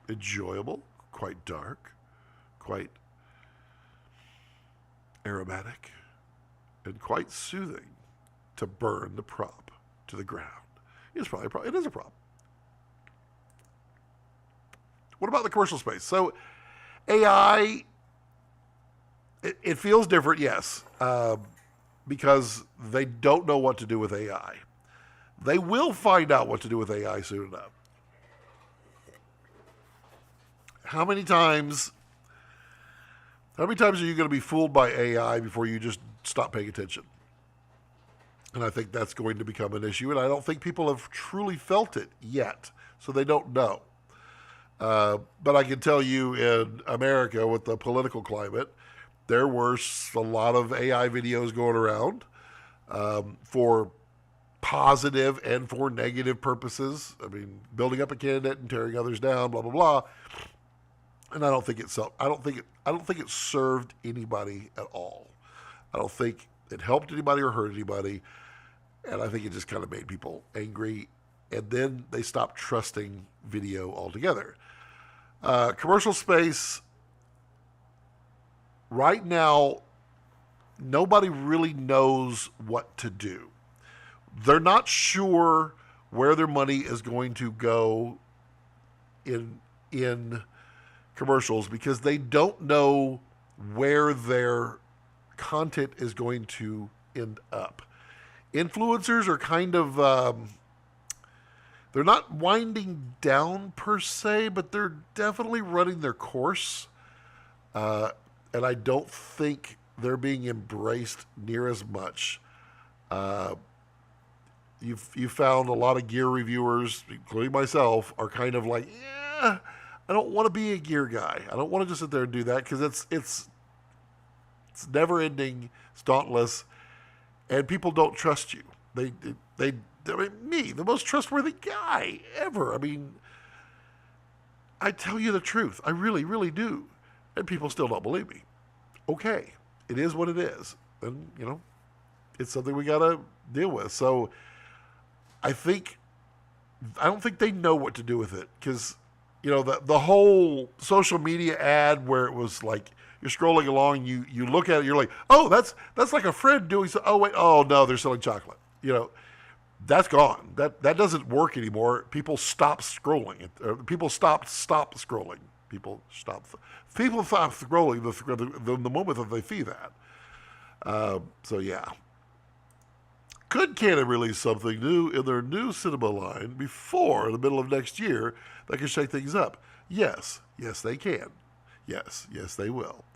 enjoyable, quite dark, quite aromatic, and quite soothing to burn the prop to the ground. It's probably a prop. It is a prop. What about the commercial space? So AI, it feels different, yes, because they don't know what to do with AI. They will find out what to do with AI soon enough. How many times are you going to be fooled by AI before you just stop paying attention? And I think that's going to become an issue, and I don't think people have truly felt it yet, so they don't know. But I can tell you in America with the political climate, there were a lot of AI videos going around for positive and for negative purposes. I mean, building up a candidate and tearing others down, blah blah blah. And I don't think it served anybody at all. I don't think it helped anybody or hurt anybody. And I think it just kind of made people angry. And then they stopped trusting video altogether. Commercial space, right now, nobody really knows what to do. They're not sure where their money is going to go in commercials because they don't know where their content is going to end up. Influencers are kind of... they're not winding down per se, but they're definitely running their course. And I don't think they're being embraced near as much. You've found a lot of gear reviewers, including myself, are kind of like, yeah, I don't want to be a gear guy. I don't want to just sit there and do that because it's never ending, it's dauntless, and people don't trust you. I mean, me, the most trustworthy guy ever. I mean, I tell you the truth. I really, really do. And people still don't believe me. Okay. It is what it is. And, it's something we got to deal with. So I don't think they know what to do with it. Because, the whole social media ad where it was like, you're scrolling along, you look at it, you're like, oh, that's like a friend doing so. Oh, wait. Oh, no, they're selling chocolate. That's gone. That doesn't work anymore. People stop scrolling. People stop scrolling. People stop scrolling the moment that they see that. So yeah. Could Canon release something new in their new cinema line before the middle of next year that can shake things up? Yes. Yes, they can. Yes, they will.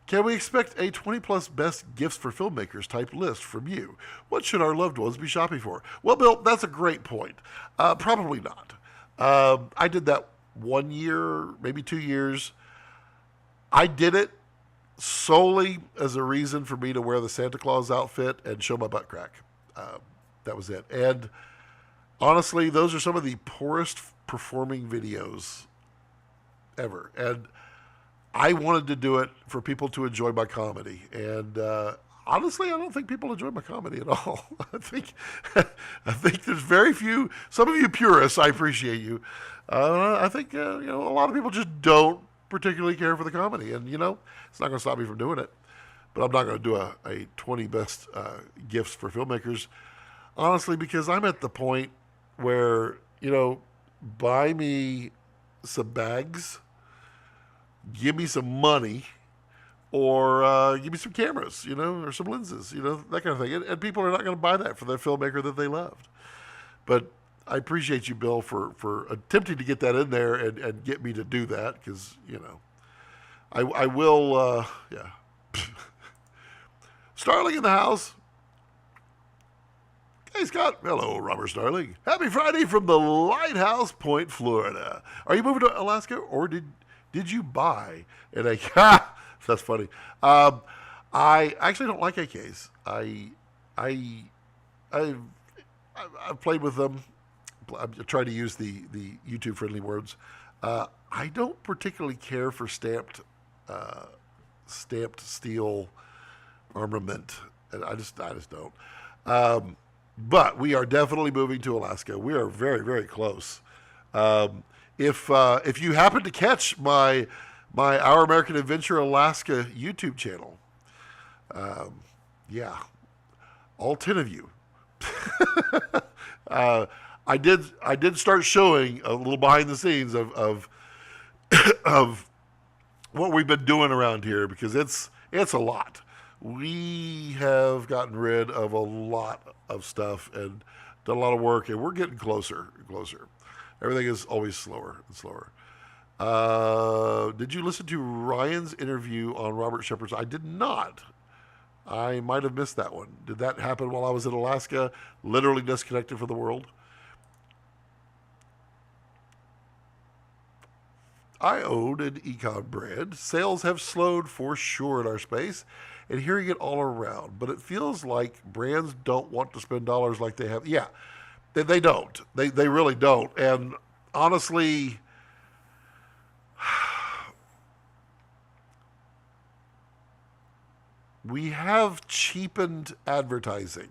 Can we expect a 20-plus best gifts for filmmakers type list from you? What should our loved ones be shopping for? Well, Bill, that's a great point. Probably not. I did that 1 year, maybe 2 years. I did it solely as a reason for me to wear the Santa Claus outfit and show my butt crack. That was it. And honestly, those are some of the poorest performing videos ever. And I wanted to do it for people to enjoy my comedy. And honestly, I don't think people enjoy my comedy at all. I think there's very few. Some of you purists, I appreciate you. I think a lot of people just don't particularly care for the comedy. And, you know, it's not going to stop me from doing it. But I'm not going to do a 20 best gifts for filmmakers, honestly, because I'm at the point where, you know, buy me some bags, give me some money, or give me some cameras, you know, or some lenses, you know, that kind of thing. And people are not going to buy that for their filmmaker that they loved. But I appreciate you, Bill, for attempting to get that in there and get me to do that, because, you know, I will, yeah. Starling in the house. Hey, Scott. Hello, Robert Starling. Happy Friday from the Lighthouse Point, Florida. Are you moving to Alaska, or did you buy an AK? Ha! That's funny. I actually don't like AKs. I've played with them. I'm trying to use the YouTube friendly words. I don't particularly care for stamped steel armament. I just don't. But we are definitely moving to Alaska. We are very, very close. If you happen to catch my Our American Adventure Alaska YouTube channel, yeah, all 10 of you. I did start showing a little behind the scenes of of what we've been doing around here, because it's a lot. We have gotten rid of a lot of stuff and done a lot of work, and we're getting closer and closer. Everything is always slower and slower. Did you listen to Ryan's interview on Robert Shepard's? I did not. I might have missed that one. Did that happen while I was in Alaska, literally disconnected from the world? I own an Econ brand. Sales have slowed for sure in our space, and hearing it all around. But it feels like brands don't want to spend dollars like they have. Yeah, they don't. They really don't. And honestly, we have cheapened advertising.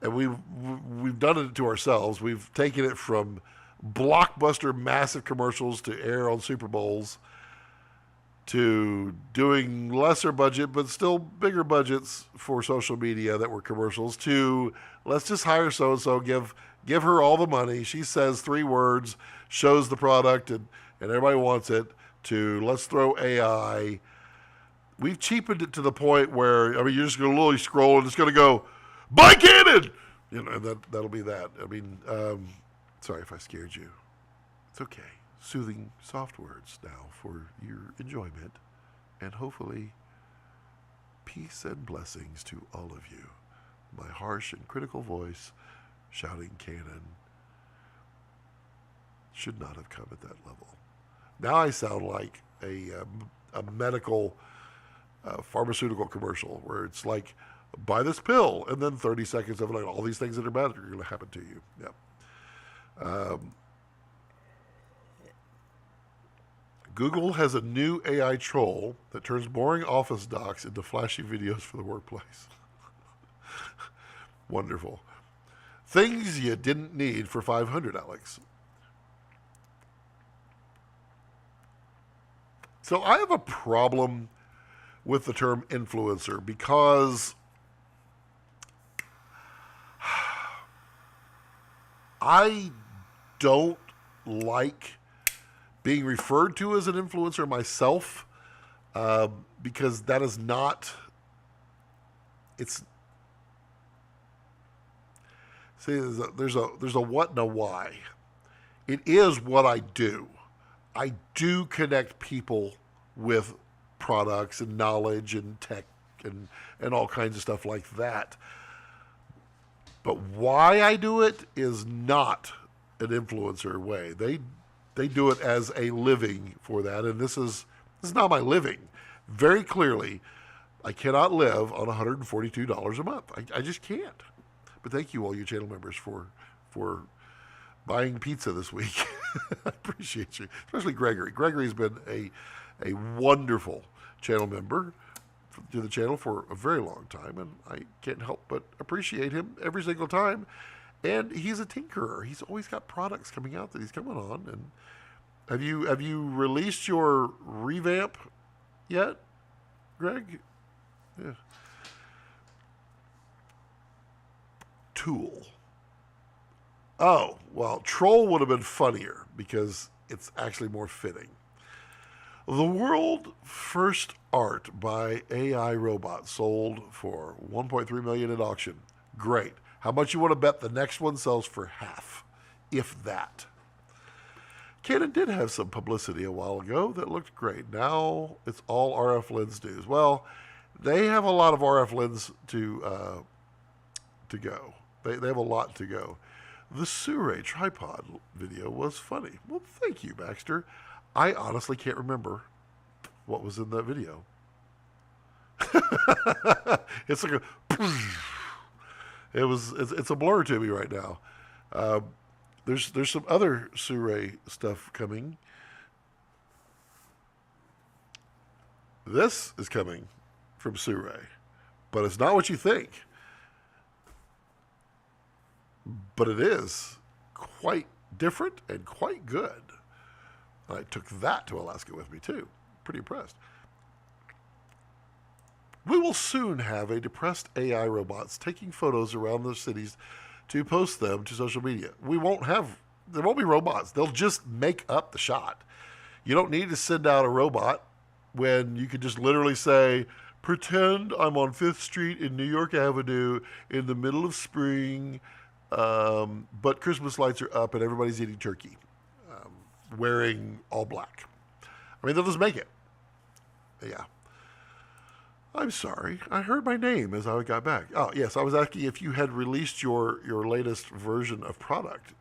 And we've done it to ourselves. We've taken it from blockbuster massive commercials to air on Super Bowls, to doing lesser budget but still bigger budgets for social media that were commercials, to let's just hire so-and-so, give her all the money, she says 3 words, shows the product, and everybody wants it, to let's throw AI. We've cheapened it to the point where, I mean, you're just going to literally scroll and it's going to go, buy Canon! You know, and that'll be that. I mean, sorry if I scared you. It's okay. Soothing, soft words now for your enjoyment, and hopefully peace and blessings to all of you. My harsh and critical voice shouting Canon should not have come at that level. Now I sound like a medical pharmaceutical commercial where it's like, buy this pill, and then 30 seconds of like all these things that are bad are going to happen to you. Yeah. Google has a new AI troll that turns boring office docs into flashy videos for the workplace. Wonderful. Things you didn't need for 500, Alex. So I have a problem with the term influencer, because I don't like being referred to as an influencer myself, because that is not, it's, see, there's a what and a why. It is what I do. I do connect people with products and knowledge and tech and all kinds of stuff like that. But why I do it is not an influencer way. They do it as a living for that, and this is not my living. Very clearly, I cannot live on $142 a month. I just can't. But thank you, all you channel members, for buying pizza this week. I appreciate you, especially Gregory. Gregory's been a wonderful channel member to the channel for a very long time, and I can't help but appreciate him every single time. And he's a tinkerer. He's always got products coming out that he's coming on, Have you released your revamp yet, Greg? Yeah. Tool. Oh, well, troll would have been funnier because it's actually more fitting. The world first art by AI robot sold for 1.3 million at auction. Great. How much you want to bet the next one sells for half, if that? Canon did have some publicity a while ago that looked great. Now it's all RF lens news. Well, they have a lot of RF lens to go. They have a lot to go. The Surnight tripod video was funny. Well, thank you, Baxter. I honestly can't remember what was in that video. It's like it's a blur to me right now. There's some other Surnight stuff coming. This is coming from Surnight, but it's not what you think. But it is quite different and quite good. And I took that to Alaska with me too. Pretty impressed. We will soon have a depressed AI robots taking photos around the cities to post them to social media. There won't be robots. They'll just make up the shot. You don't need to send out a robot when you could just literally say, pretend I'm on 5th Street in New York Avenue in the middle of spring, but Christmas lights are up and everybody's eating turkey, wearing all black. I mean, they'll just make it. Yeah. I'm sorry. I heard my name as I got back. Oh, yes. I was asking if you had released your latest version of product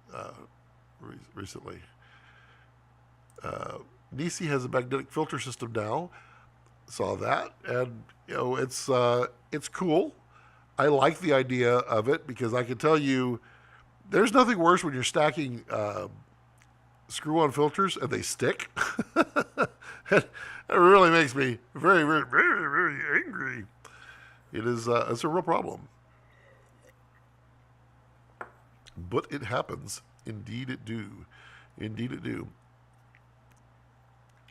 recently. Nisi has a magnetic filter system now. Saw that, and it's cool. I like the idea of it because I can tell you, there's nothing worse when you're stacking screw-on filters and they stick. It really makes me very, very, very, very angry. It's a real problem. But it happens. Indeed it do. Indeed it do.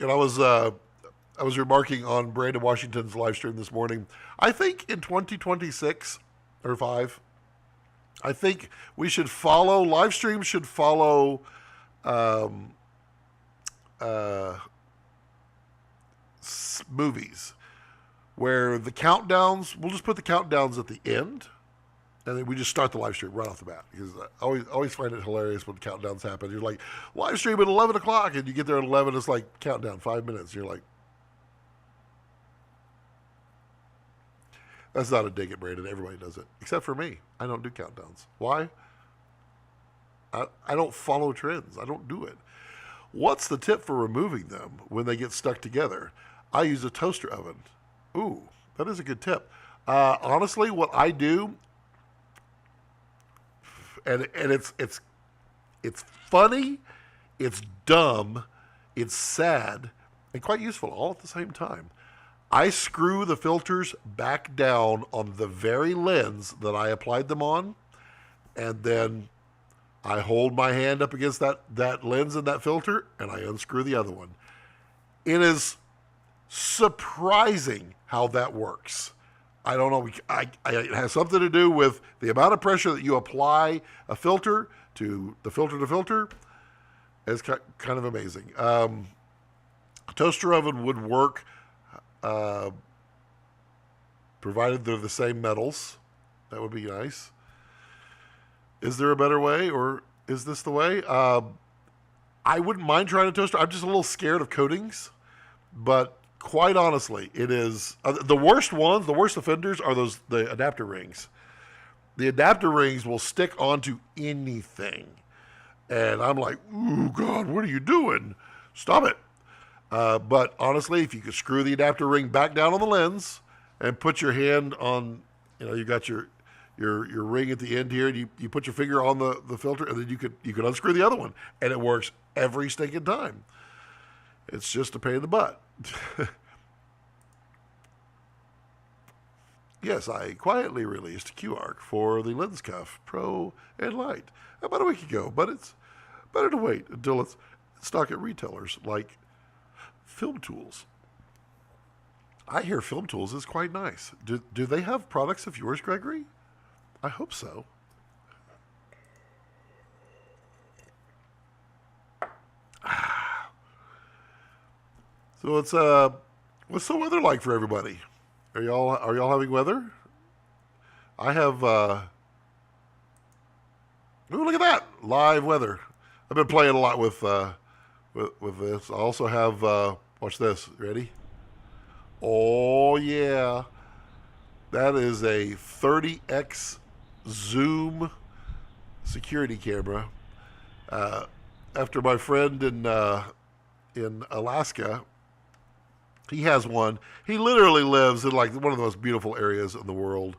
And I was remarking on Brandon Washington's live stream this morning. I think in 2026 or 5, I think we should follow, live streams should follow movies, where the countdowns, we'll just put the countdowns at the end, and then we just start the live stream right off the bat, because I always find it hilarious when countdowns happen. You're like, live stream at 11 o'clock, and you get there at 11, it's like, countdown, 5 minutes. You're like, that's not a dig at Brandon. Everybody does it, except for me. I don't do countdowns. Why? I don't follow trends. I don't do it. What's the tip for removing them when they get stuck together? I use a toaster oven. Ooh, that is a good tip. Honestly, what I do, and it's funny, it's dumb, it's sad, and quite useful all at the same time. I screw the filters back down on the very lens that I applied them on, and then I hold my hand up against that lens and that filter, and I unscrew the other one. It is surprising how that works. I don't know. It has something to do with the amount of pressure that you apply a filter to the filter to filter. It's kind of amazing. A toaster oven would work, provided they're the same metals. That would be nice. Is there a better way, or is this the way? I wouldn't mind trying a toaster. I'm just a little scared of coatings, but quite honestly, it is the worst ones. The worst offenders are the adapter rings. The adapter rings will stick onto anything, and I'm like, ooh, God, what are you doing? Stop it! But honestly, if you could screw the adapter ring back down on the lens and put your hand on, you got your ring at the end here, and you put your finger on the filter, and then you could unscrew the other one, and it works every stinking time. It's just a pain in the butt. Yes, I quietly released QARC for the Lens Cuff Pro and Light about a week ago, but it's better to wait until it's stock at retailers like Film Tools. I hear Film Tools is quite nice. Do they have products of yours, Gregory? I hope so. So what's the weather like for everybody? Are y'all having weather? I have ooh, look at that. Live weather. I've been playing a lot with this. I also have watch this. Ready? Oh yeah. That is a 30x zoom security camera. After my friend in Alaska, he has one. He literally lives in like one of the most beautiful areas in the world.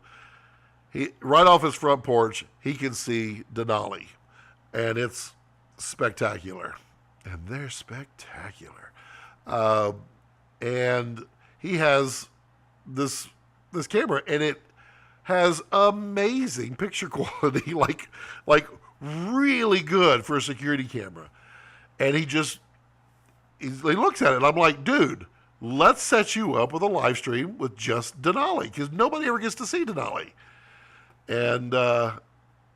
Right off his front porch, he can see Denali, and it's spectacular. And they're spectacular. And he has this camera, and it has amazing picture quality, like really good for a security camera. And he looks at it, and I'm like, dude, let's set you up with a live stream with just Denali, because nobody ever gets to see Denali. And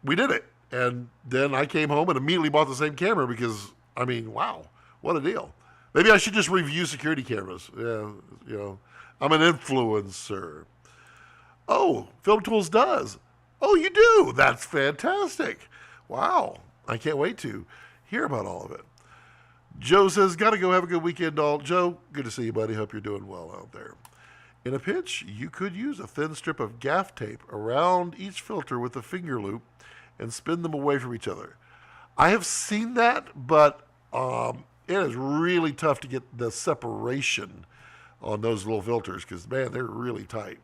we did it. And then I came home and immediately bought the same camera because, I mean, wow, what a deal. Maybe I should just review security cameras. Yeah, I'm an influencer. Oh, Film Tools does. Oh, you do? That's fantastic. Wow. I can't wait to hear about all of it. Joe says, got to go have a good weekend, all. Joe, good to see you, buddy. Hope you're doing well out there. In a pinch, you could use a thin strip of gaff tape around each filter with a finger loop and spin them away from each other. I have seen that, but it is really tough to get the separation on those little filters because, man, they're really tight.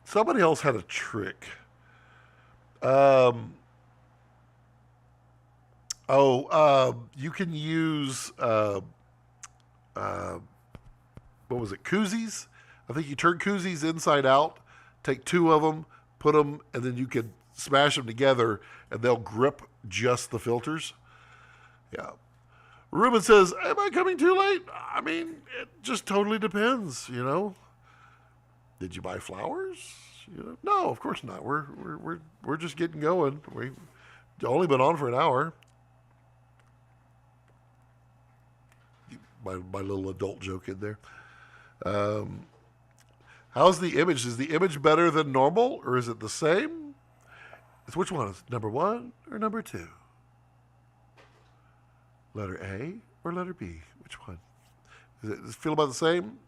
Somebody else had a trick. You can use, what was it, koozies? I think you turn koozies inside out, take two of them, put them, and then you can smash them together, and they'll grip just the filters. Yeah. Ruben says, am I coming too late? I mean, it just totally depends, Did you buy flowers? No, of course not. We're just getting going. We've only been on for an hour. My little adult joke in there. How's the image? Is the image better than normal, or is it the same? It's which one? Is it number 1 or number 2? Letter A or letter B? Which one? Does it feel about the same?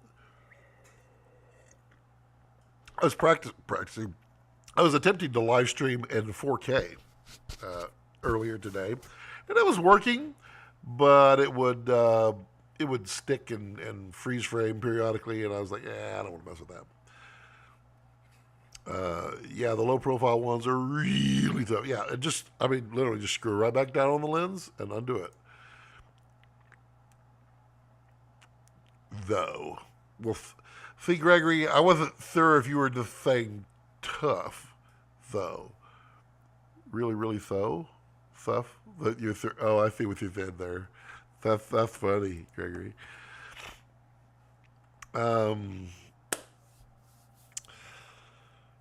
I was practicing. I was attempting to live stream in 4K earlier today, and it was working, but it would stick and freeze frame periodically, and I was like, I don't want to mess with that. The low profile ones are really tough. Yeah, literally just screw right back down on the lens and undo it. Though, well, see, Gregory, I wasn't sure if you were just saying tough, though. Really, really though? Tough? I see what you said there. That's funny, Gregory.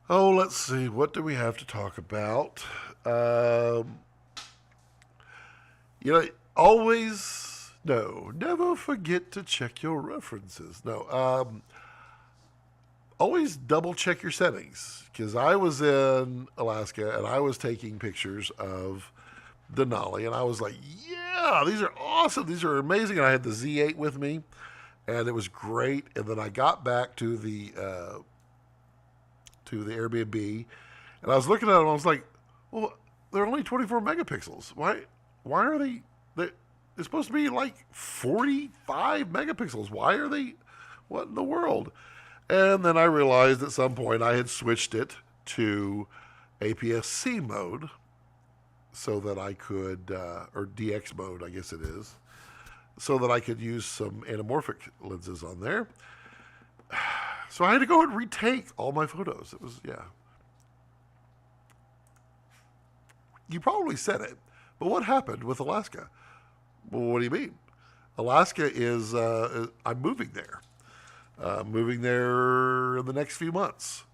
Let's see. What do we have to talk about? Never forget to check your references. Always double check your settings, because I was in Alaska and I was taking pictures of Denali, and I was like, yeah, these are awesome. These are amazing. And I had the Z8 with me, and it was great. And then I got back to the Airbnb, and I was looking at them. I was like, well, they're only 24 megapixels. Why are they? They're supposed to be like 45 megapixels. Why are they? What in the world? And then I realized at some point I had switched it to APS-C mode, so that I could, or DX mode, I guess it is, so that I could use some anamorphic lenses on there. So I had to go and retake all my photos. It was, yeah. You probably said it, But what happened with Alaska? Well, what do you mean? Alaska is, I'm moving there. Moving there in the next few months.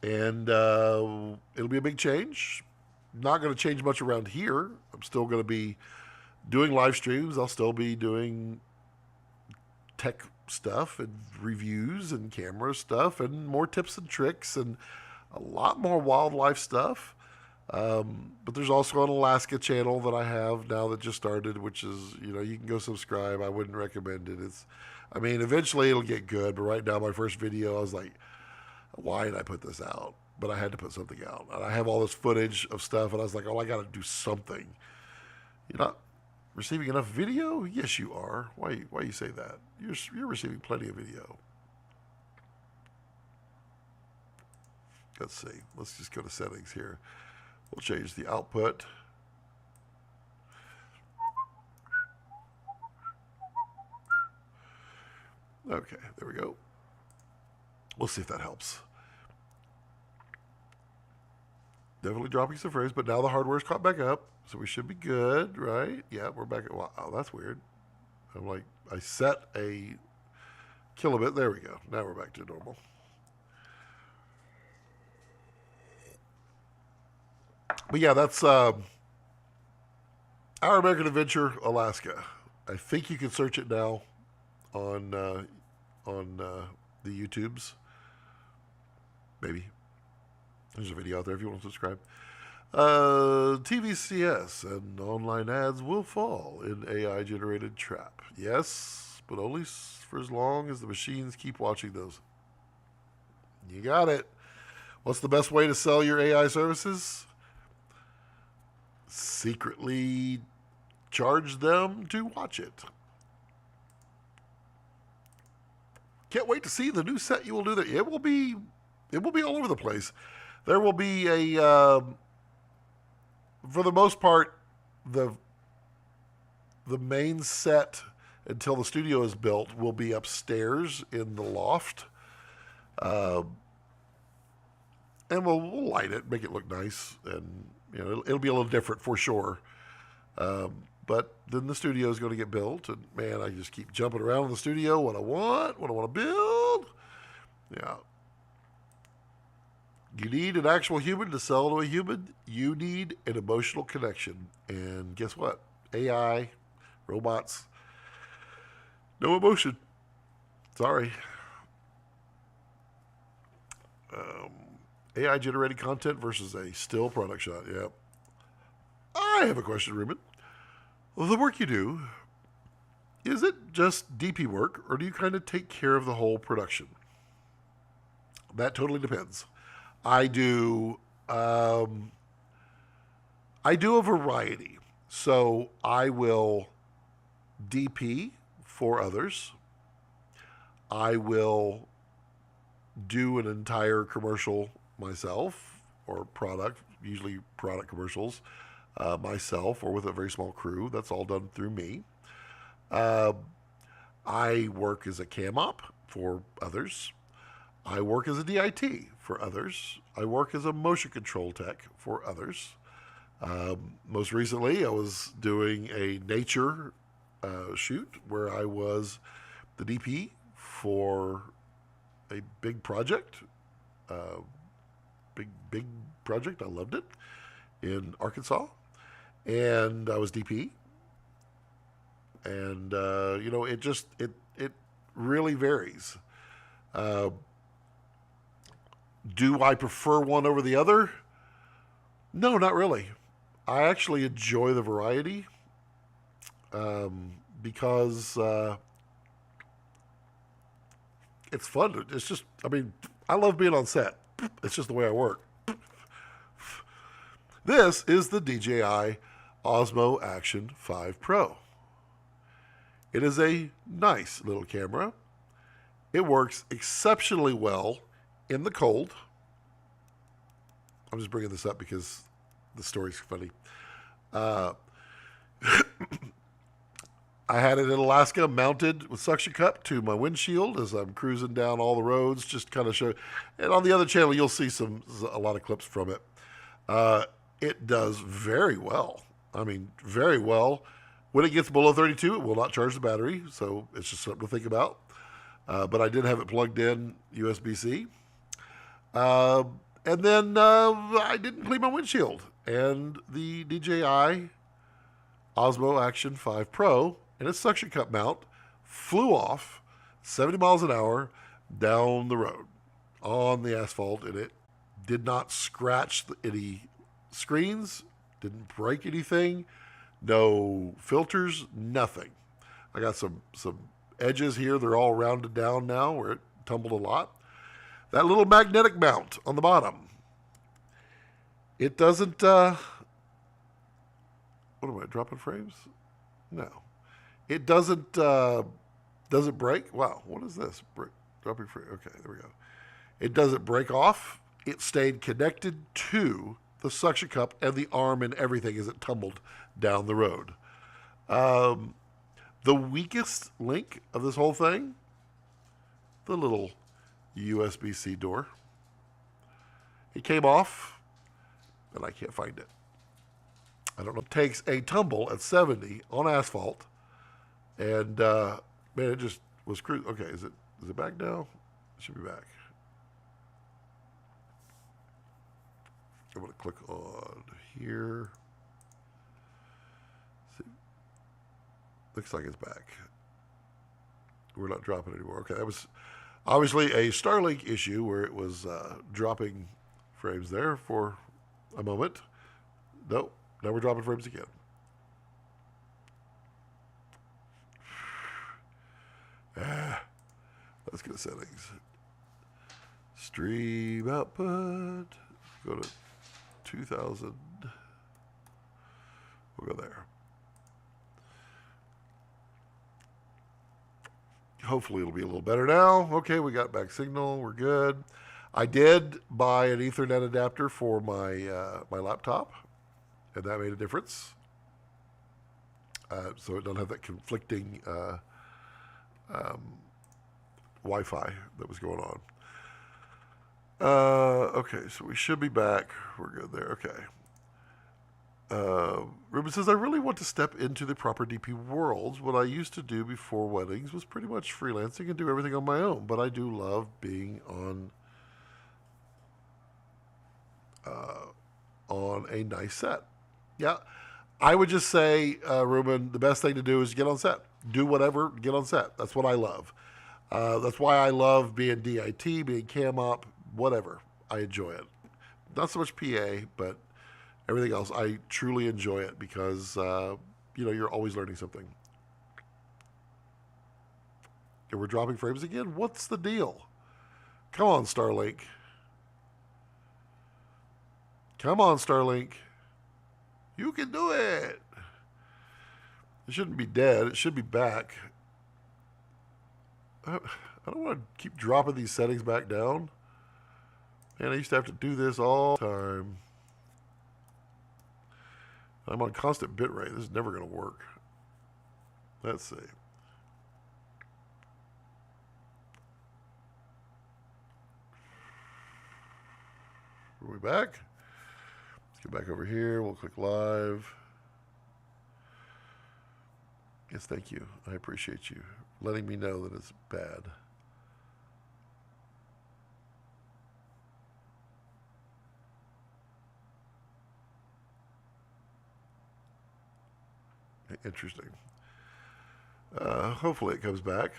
And it'll be a big change. Not going to change much around here. I'm still going to be doing live streams. I'll still be doing tech stuff and reviews and camera stuff and more tips and tricks and a lot more wildlife stuff. But there's also an Alaska channel that I have now that just started, which is, you can go subscribe. I wouldn't recommend it. Eventually it'll get good, but right now my first video, I was like, why did I put this out? But I had to put something out. And I have all this footage of stuff, and I was like, I got to do something. You're not receiving enough video? Yes, you are. Why you say that? You're receiving plenty of video. Let's see. Let's just go to settings here. We'll change the output. Okay, there we go. We'll see if that helps. Definitely dropping some frames, but now the hardware's caught back up, so we should be good, right? Yeah, we're back at, wow, that's weird. I'm like, I set a kilobit, there we go. Now we're back to normal. But yeah, that's Our American Adventure, Alaska. I think you can search it now on the YouTubes. Maybe. There's a video out there if you want to subscribe. TVCS and online ads will fall in AI-generated trap. Yes, but only for as long as the machines keep watching those. You got it. What's the best way to sell your AI services? Secretly charge them to watch it. Can't wait to see the new set you will do there. It will be all over the place. There will be for the most part, the main set until the studio is built will be upstairs in the loft. And we'll light it, make it look nice, and it'll be a little different for sure. But then the studio is going to get built, and man, I just keep jumping around in the studio. What I want to build. Yeah. You need an actual human to sell to a human. You need an emotional connection. And guess what? AI, robots, no emotion. Sorry. AI-generated content versus a still product shot. Yep. I have a question, Ruben. The work you do, is it just DP work, or do you kind of take care of the whole production? That totally depends. I do a variety. So I will DP for others. I will do an entire commercial myself, or product, usually product commercials, myself or with a very small crew. That's all done through me. I work as a cam op for others. I work as a DIT for others. I work as a motion control tech for others. Most recently, I was doing a nature shoot where I was the DP for a big project. Big project. I loved it in Arkansas. And I was DP. And, it really varies. Do I prefer one over the other? No, not really. I actually enjoy the variety because it's fun. It's just, I love being on set. It's just the way I work. This is the DJI Osmo Action 5 Pro. It is a nice little camera. It works exceptionally well in the cold. I'm just bringing this up because the story's funny. I had it in Alaska mounted with suction cup to my windshield as I'm cruising down all the roads, just kind of show. And on the other channel, you'll see a lot of clips from it. It does very well. I mean, very well. When it gets below 32, it will not charge the battery, so it's just something to think about. But I did have it plugged in USB-C. And then I didn't clean my windshield. And the DJI Osmo Action 5 Pro and its suction cup mount flew off 70 miles an hour down the road on the asphalt, and it did not scratch any screens, didn't break anything, no filters, nothing. I got some edges here. They're all rounded down now where it tumbled a lot. That little magnetic mount on the bottom, it doesn't, what am I, dropping frames? No. It doesn't break? Wow, what is this? Dropping frame, okay, there we go. It doesn't break off. It stayed connected to the suction cup and the arm and everything as it tumbled down the road. The weakest link of this whole thing, the little USB-C door. It came off, and I can't find it. I don't know. It takes a tumble at 70 on asphalt, and man, it just was cruising. Okay, is it back now? It should be back. I'm going to click on here. See. Looks like it's back. We're not dropping anymore. Okay, that was obviously a Starlink issue where it was dropping frames there for a moment. Nope, now we're dropping frames again. Let's go to settings. Stream output. Go to 2000. We'll go there. Hopefully it'll be a little better now. Okay, we got back signal. We're good. I did buy an Ethernet adapter for my my laptop, and that made a difference. So it doesn't have that conflicting Wi-Fi that was going on. Okay, so we should be back. We're good there. Okay. Ruben says, I really want to step into the proper DP worlds. What I used to do before weddings was pretty much freelancing and do everything on my own, but I do love being on a nice set. Yeah, I would just say, Ruben, the best thing to do is get on set. Do whatever, get on set. That's what I love. That's why I love being DIT, being cam op, whatever. I enjoy it. Not so much PA, but everything else, I truly enjoy it because, you're always learning something. And we're dropping frames again? What's the deal? Come on, Starlink. Come on, Starlink. You can do it. It shouldn't be dead. It should be back. I don't want to keep dropping these settings back down. Man, I used to have to do this all the time. I'm on constant bitrate. This is never going to work. Let's see. Are we back? Let's get back over here. We'll click live. Yes, thank you. I appreciate you letting me know that it's bad. Interesting. Hopefully it comes back.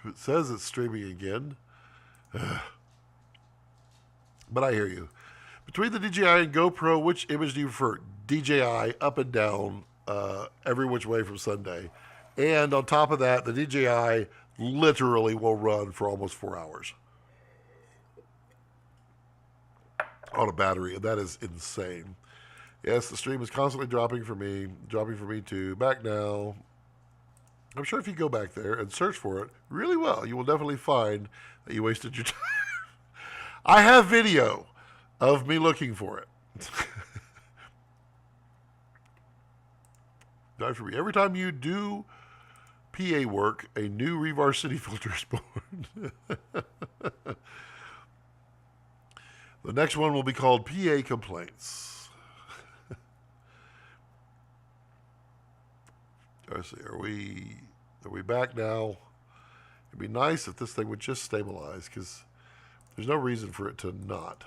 It says it's streaming again. But I hear you. Between the DJI and GoPro, which image do you prefer? DJI up and down, every which way from Sunday. And on top of that, the DJI literally will run for almost 4 hours on a battery, and that is insane. Yes, the stream is constantly dropping for me too. Back now. I'm sure if you go back there and search for it really well, you will definitely find that you wasted your time. I have video of me looking for it. Not for me. Every time you do PA work, a new Revar City filter is born. The next one will be called PA Complaints. Let's see, are we back now? It'd be nice if this thing would just stabilize, because there's no reason for it to not.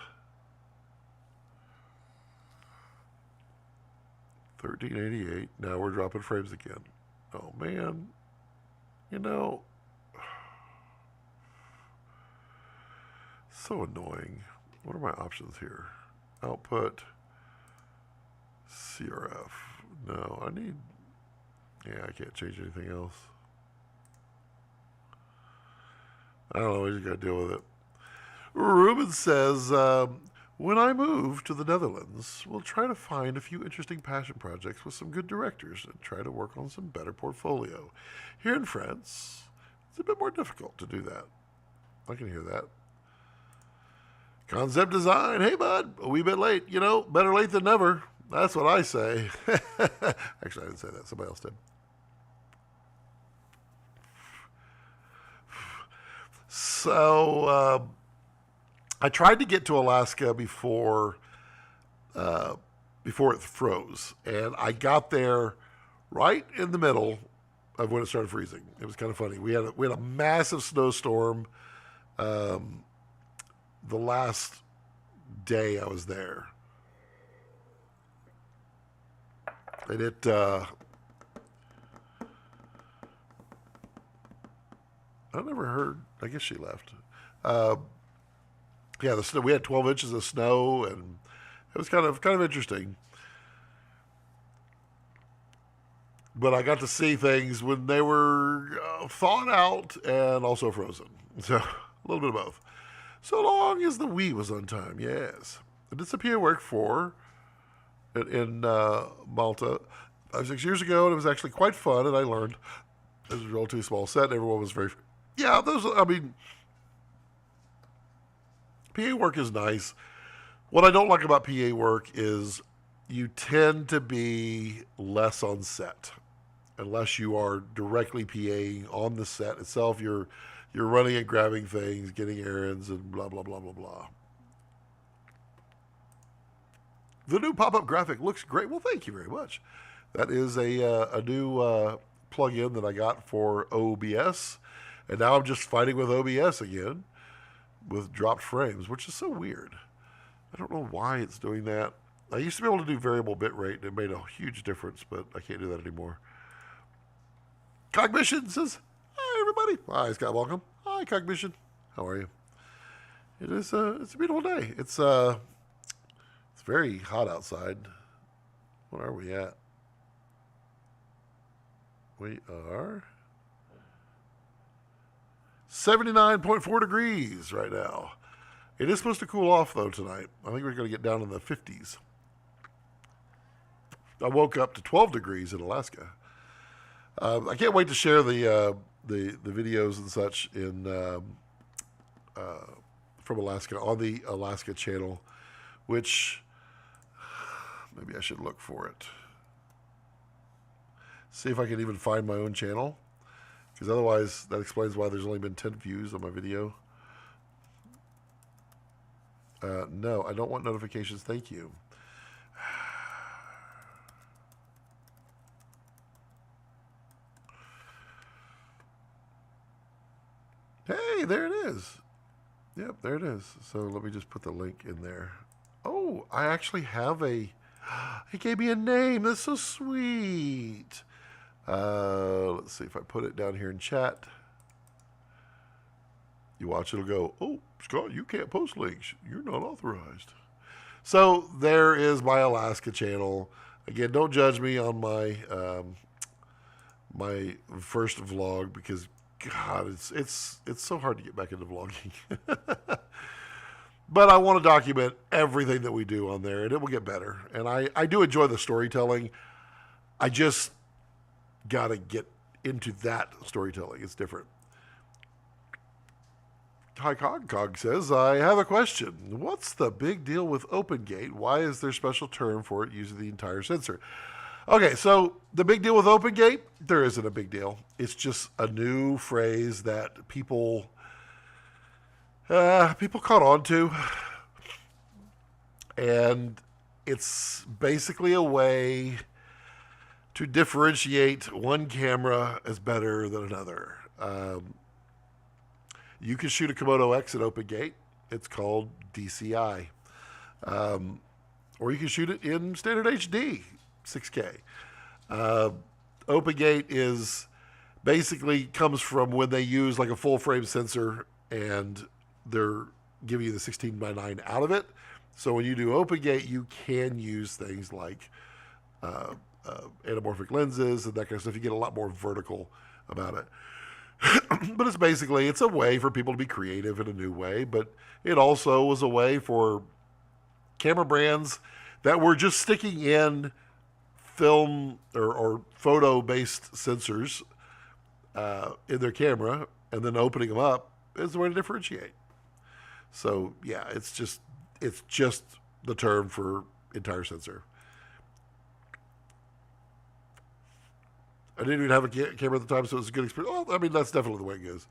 1388. Now we're dropping frames again. Oh, man. You know, so annoying. What are my options here? Output, CRF. No, I need, yeah, I can't change anything else. I don't know, we just got to deal with it. Ruben says, when I move to the Netherlands, we'll try to find a few interesting passion projects with some good directors and try to work on some better portfolio. Here in France, it's a bit more difficult to do that. I can hear that. Concept design, hey bud, a wee bit late. You know, better late than never. That's what I say. Actually, I didn't say that. Somebody else did. So, I tried to get to Alaska before it froze, and I got there right in the middle of when it started freezing. It was kind of funny. We had a massive snowstorm the last day I was there, and it I never heard. I guess she left. Yeah, the snow. We had 12 inches of snow, and it was kind of interesting. But I got to see things when they were thawed out and also frozen. So a little bit of both. So long as the Wii was on time, yes. I did some PA work in Malta 5-6 years ago, and it was actually quite fun, and I learned. It was a relatively small set, and everyone was very. Yeah, PA work is nice. What I don't like about PA work is you tend to be less on set. Unless you are directly PAing on the set itself, you're running and grabbing things, getting errands, and blah, blah, blah, blah, blah. The new pop-up graphic looks great. Well, thank you very much. That is a new plug-in that I got for OBS. And now I'm just fighting with OBS again with dropped frames, which is so weird. I don't know why it's doing that. I used to be able to do variable bitrate, and it made a huge difference, but I can't do that anymore. Cognition says, hi, everybody. Hi, Scott. Welcome. Hi, Cognition. How are you? It's a beautiful day. It's very hot outside. What are we at? We are 79.4 degrees right now. It is supposed to cool off, though, tonight. I think we're going to get down in the 50s. I woke up to 12 degrees in Alaska. I can't wait to share the videos and such from Alaska on the Alaska channel, which maybe I should look for it. See if I can even find my own channel. Because otherwise, that explains why there's only been 10 views on my video. No, I don't want notifications. Thank you. Hey, there it is. Yep, there it is. So let me just put the link in there. Oh, I actually have a... He gave me a name. That's so sweet. Let's see if I put it down here in chat. You watch, it'll go, oh, Scott, you can't post links. You're not authorized. So there is my Alaska channel. Again, don't judge me on my my first vlog because, God, it's so hard to get back into vlogging. But I want to document everything that we do on there, and it will get better. And I do enjoy the storytelling. I just got to get into that storytelling. It's different. Hi, Cog says, I have a question. What's the big deal with OpenGate? Why is there a special term for it using the entire sensor? Okay, so the big deal with OpenGate, there isn't a big deal. It's just a new phrase that people caught on to. And it's basically a way to differentiate one camera as better than another. You can shoot a Komodo X at open gate. It's called DCI. Or you can shoot it in standard HD, 6K. Open gate is basically comes from when they use like a full frame sensor and they're giving you the 16:9 out of it. So when you do open gate, you can use things like anamorphic lenses and that kind of stuff. You get a lot more vertical about it. But it's a way for people to be creative in a new way. But it also was a way for camera brands that were just sticking in film or photo-based sensors in their camera and then opening them up is the way to differentiate. So yeah, it's just the term for entire sensor. I didn't even have a camera at the time, so it was a good experience. Well, I mean, that's definitely the way it goes.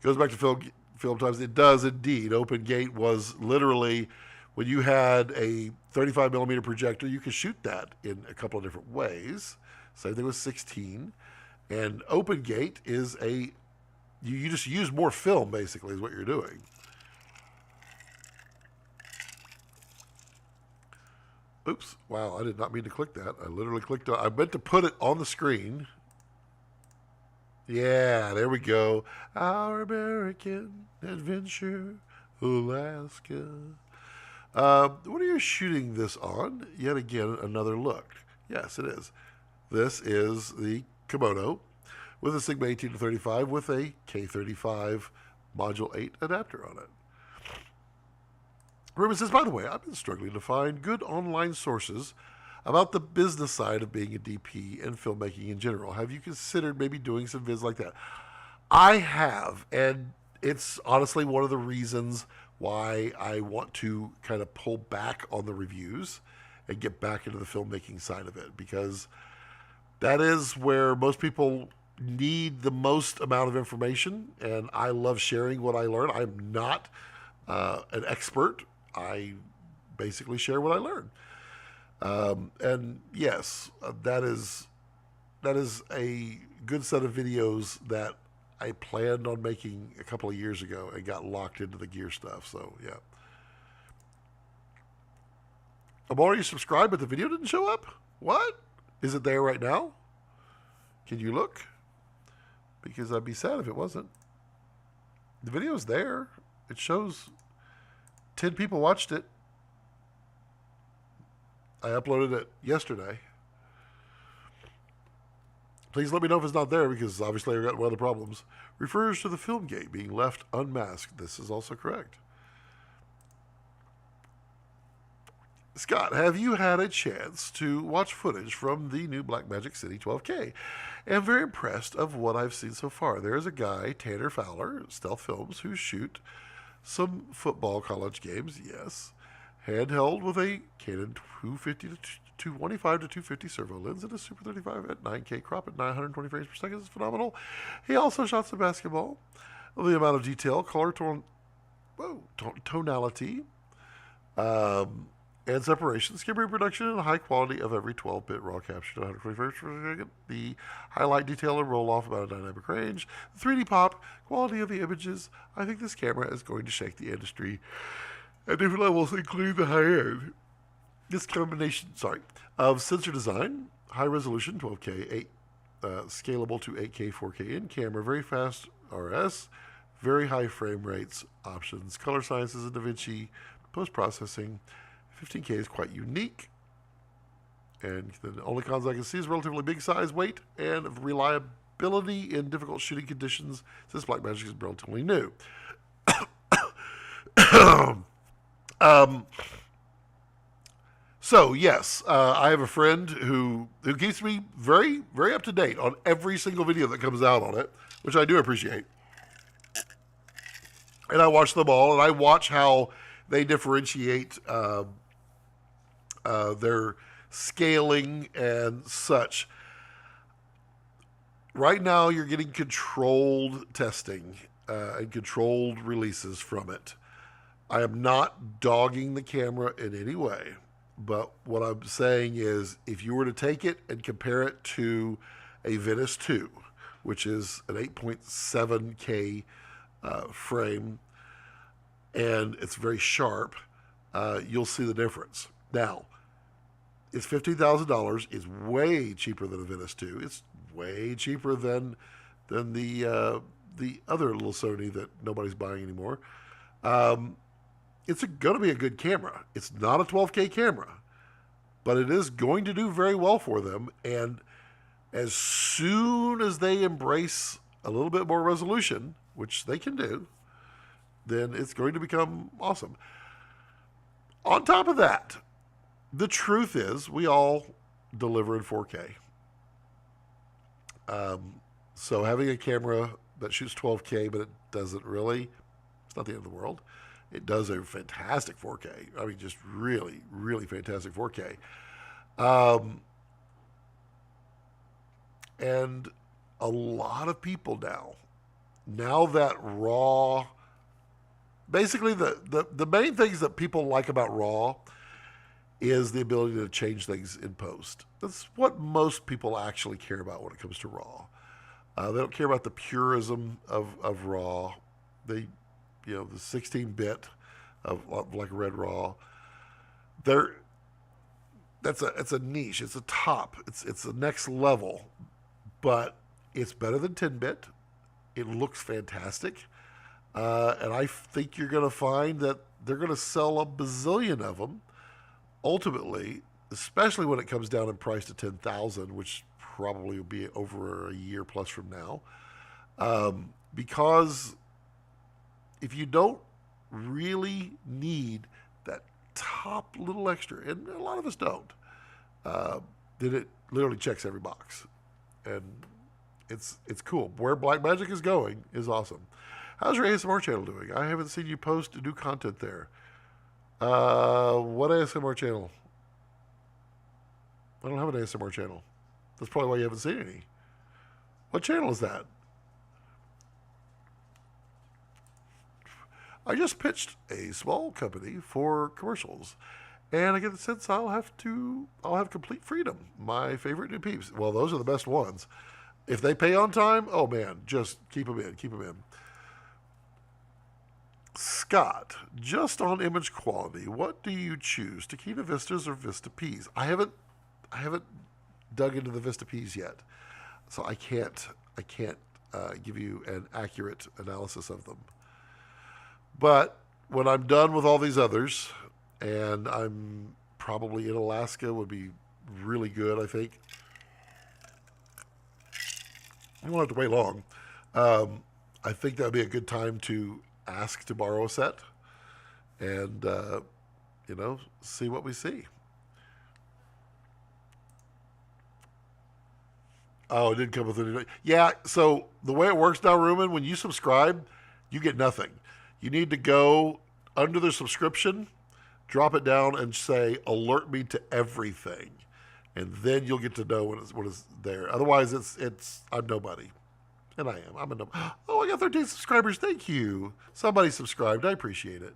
It goes back to film times. It does indeed. Open gate was literally when you had a 35 millimeter projector, you could shoot that in a couple of different ways. Same thing with 16. And open gate is you just use more film, basically, is what you're doing. Oops. Wow, I did not mean to click that. I literally clicked on. I meant to put it on the screen. Yeah, there we go. Our American Adventure, Alaska. What are you shooting this on? Yet again, another look. Yes, it is. This is the Komodo with a Sigma 18-35 with a K35 Module 8 adapter on it. Ruben says, by the way, I've been struggling to find good online sources about the business side of being a DP and filmmaking in general. Have you considered maybe doing some vids like that? I have, and it's honestly one of the reasons why I want to kind of pull back on the reviews and get back into the filmmaking side of it, because that is where most people need the most amount of information, and I love sharing what I learn. I'm not an expert. I basically share what I learn. And yes, that is a good set of videos that I planned on making a couple of years ago and got locked into the gear stuff. So yeah. I'm already subscribed, but the video didn't show up? What? Is it there right now? Can you look? Because I'd be sad if it wasn't. The video's there. It shows 10 people watched it. I uploaded it yesterday. Please let me know if it's not there, because obviously I've got other problems. Refers to the film gate being left unmasked. This is also correct. Scott, have you had a chance to watch footage from the new Blackmagic City 12K? I'm very impressed of what I've seen so far. There is a guy, Tanner Fowler, Stealth Films, who shoot some football college games, yes. Handheld with a Canon 250 to 225 to 250 servo lens and a Super 35 at 9K crop at 920 frames per second is phenomenal. He also shot some basketball. The amount of detail, color, tonality, and separation, skin reproduction, and high quality of every 12-bit raw capture to 120 frames per second. The highlight detail and roll off about a dynamic range. The 3D pop, quality of the images. I think this camera is going to shake the industry at different levels, including the high end. This combination, of sensor design, high resolution, 12K, scalable to 8K, 4K in camera, very fast RS, very high frame rates, options, color sciences in DaVinci, post-processing. 15K is quite unique. And the only cons I can see is relatively big size, weight, and reliability in difficult shooting conditions, since Blackmagic is relatively new. So yes, I have a friend who keeps me very, very up to date on every single video that comes out on it, which I do appreciate. And I watch them all, and I watch how they differentiate their scaling and such. Right now, you're getting controlled testing and controlled releases from it. I am not dogging the camera in any way, but what I'm saying is if you were to take it and compare it to a Venice 2, which is an 8.7K frame, and it's very sharp, you'll see the difference. Now, it's $15,000. It's way cheaper than a Venice 2. It's way cheaper than the other little Sony that nobody's buying anymore. It's going to be a good camera. It's not a 12K camera, but it is going to do very well for them. And as soon as they embrace a little bit more resolution, which they can do, then it's going to become awesome. On top of that, the truth is we all deliver in 4K. So having a camera that shoots 12K, but it doesn't really, it's not the end of the world. It does a fantastic 4K. I mean, just really, really fantastic 4K. And a lot of people now that RAW, basically the main things that people like about RAW is the ability to change things in post. That's what most people actually care about when it comes to RAW. They don't care about the purism of RAW. The 16-bit of like Red RAW. It's a niche. It's a top. It's the next level, but it's better than 10-bit. It looks fantastic, and I think you're going to find that they're going to sell a bazillion of them. Ultimately, especially when it comes down in price to 10,000, which probably will be over a year plus from now, because if you don't really need that top little extra, and a lot of us don't, then it literally checks every box, and it's cool. Where Blackmagic is going is awesome. How's your ASMR channel doing? I haven't seen you post new content there. What ASMR channel? I don't have an ASMR channel. That's probably why you haven't seen any. What channel is that? I just pitched a small company for commercials, and I get the sense I'll have complete freedom. My favorite new peeps. Well, those are the best ones. If they pay on time, oh man, just keep them in. Scott, just on image quality, what do you choose, Taquina Vistas or Vista Ps? I haven't dug into the Vista Ps yet, so I can't give you an accurate analysis of them. But when I'm done with all these others, and I'm probably in Alaska, would be really good, I think. I won't have to wait long. I think that would be a good time to ask to borrow a set and, see what we see. Oh, it didn't come with any. Yeah, so the way it works now, Ruben, when you subscribe, you get nothing. You need to go under the subscription, drop it down, and say, alert me to everything. And then you'll get to know when it's there. Otherwise, it's I'm nobody. And I am. I'm a nobody. Oh, I got 13 subscribers. Thank you. Somebody subscribed. I appreciate it.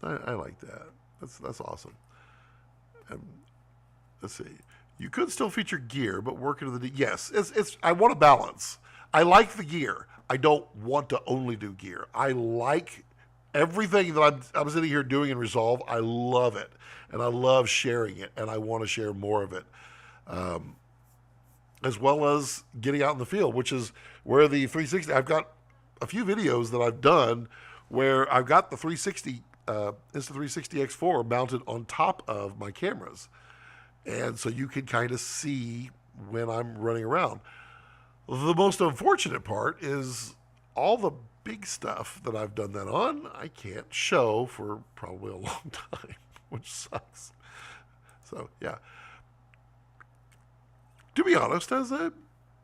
I like that. That's awesome. Let's see. You could still feature gear, but work into the... Yes, I want a balance. I like the gear. I don't want to only do gear. I like everything that I'm sitting here doing in Resolve. I love it, and I love sharing it, and I want to share more of it, as well as getting out in the field, which is where the 360... I've got a few videos that I've done where I've got the 360 Insta360 X4 mounted on top of my cameras. And so you can kind of see when I'm running around. The most unfortunate part is all the big stuff that I've done that on, I can't show for probably a long time, which sucks. So, yeah. To be honest, as a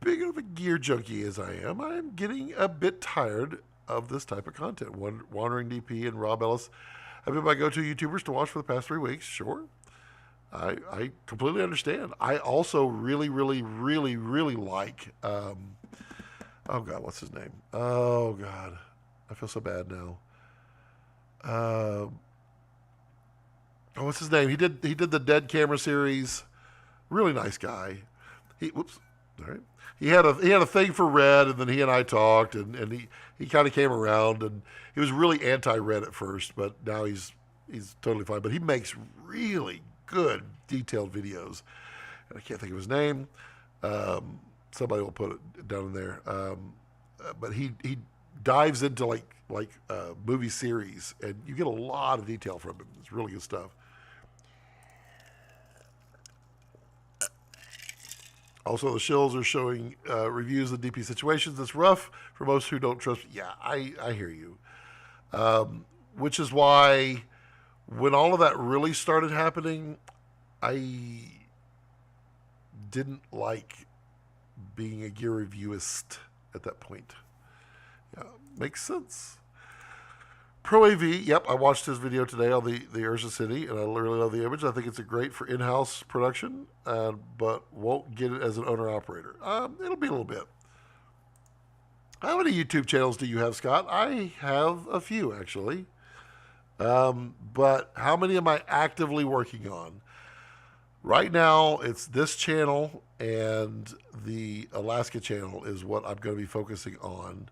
big of a gear junkie as I am getting a bit tired of this type of content. Wandering DP and Rob Ellis have been my go-to YouTubers to watch for the past 3 weeks, sure. I completely understand. I also really, really, really, really like, oh God, what's his name? Oh God, I feel so bad now. oh, what's his name? He did the Dead Camera series. Really nice guy. Whoops. All right. He had a thing for Red, and then he and I talked, and he kind of came around, and he was really anti-Red at first, but now he's totally fine. But he makes really good detailed videos. And I can't think of his name. Somebody will put it down in there. But he dives into like movie series, and you get a lot of detail from him. It's really good stuff. Also, the shills are showing reviews of DP situations. It's rough for most who don't trust. Yeah, I hear you. Which is why when all of that really started happening, I didn't like being a gear reviewist at that point. Yeah, makes sense. Pro AV, yep, I watched his video today on the Ursa City, and I really love the image. I think it's a great for in-house production, but won't get it as an owner-operator. It'll be a little bit. How many YouTube channels do you have, Scott? I have a few, actually. But how many am I actively working on? Right now, it's this channel and the Alaska channel is what I'm going to be focusing on.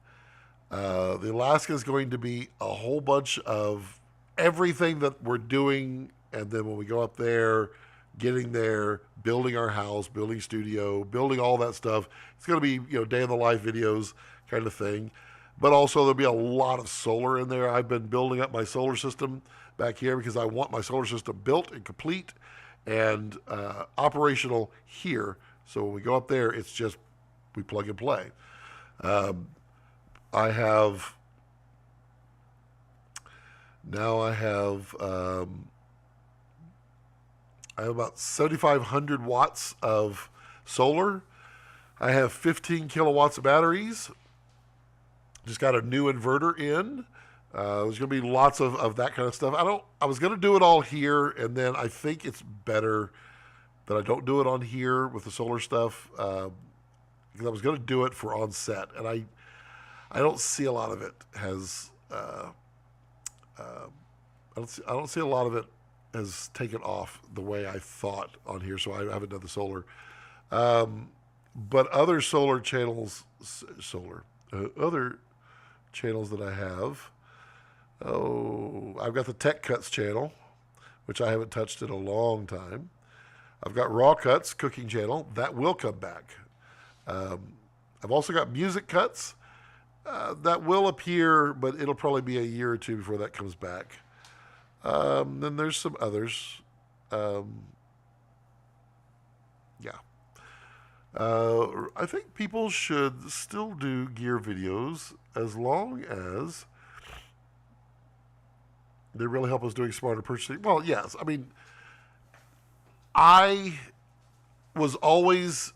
The Alaska is going to be a whole bunch of everything that we're doing, and then when we go up there, getting there, building our house, building studio, building all that stuff. It's going to be, day in the life videos kind of thing. But also there'll be a lot of solar in there. I've been building up my solar system back here because I want my solar system built and complete and operational here. So when we go up there, it's just we plug and play. I have about 7,500 watts of solar. I have 15 kilowatts of batteries. Just got a new inverter in. There's going to be lots of that kind of stuff. I was going to do it all here, and then I think it's better that I don't do it on here with the solar stuff because I was going to do it for on set, and I don't see a lot of it has. I don't see a lot of it has taken off the way I thought on here, so I haven't done the solar. But other solar channels, other channels that I have. Oh, I've got the Tech Cuts channel, which I haven't touched in a long time. I've got Raw Cuts cooking channel that will come back. I've also got Music Cuts that will appear, but it'll probably be a year or two before that comes back. Then there's some others. Yeah. I think people should still do gear videos as long as they really help us doing smarter purchasing. Well, yes. I mean, I was always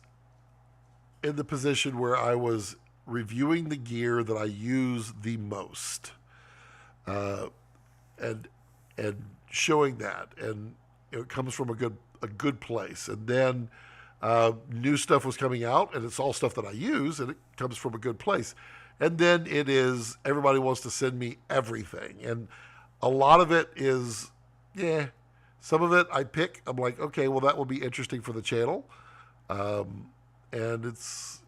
in the position where I was reviewing the gear that I use the most, and showing that, and it comes from a good place. And then new stuff was coming out, and it's all stuff that I use, and it comes from a good place. And then it is everybody wants to send me everything, and a lot of it is, yeah. Some of it I pick. I'm like, okay, well that will be interesting for the channel, and it's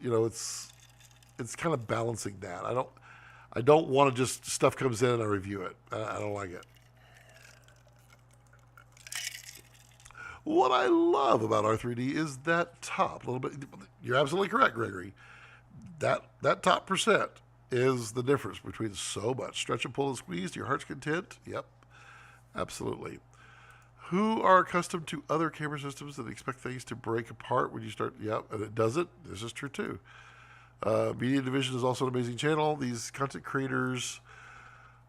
kind of balancing that. I don't want to just stuff comes in and I review it. I don't like it. What I love about R3D is that top little bit. You're absolutely correct, Gregory. That top percent is the difference between so much. Stretch and pull and squeeze to your heart's content. Yep, absolutely. Who are accustomed to other camera systems that expect things to break apart when you start? Yep, and it doesn't. This is true too. Media Division is also an amazing channel. These content creators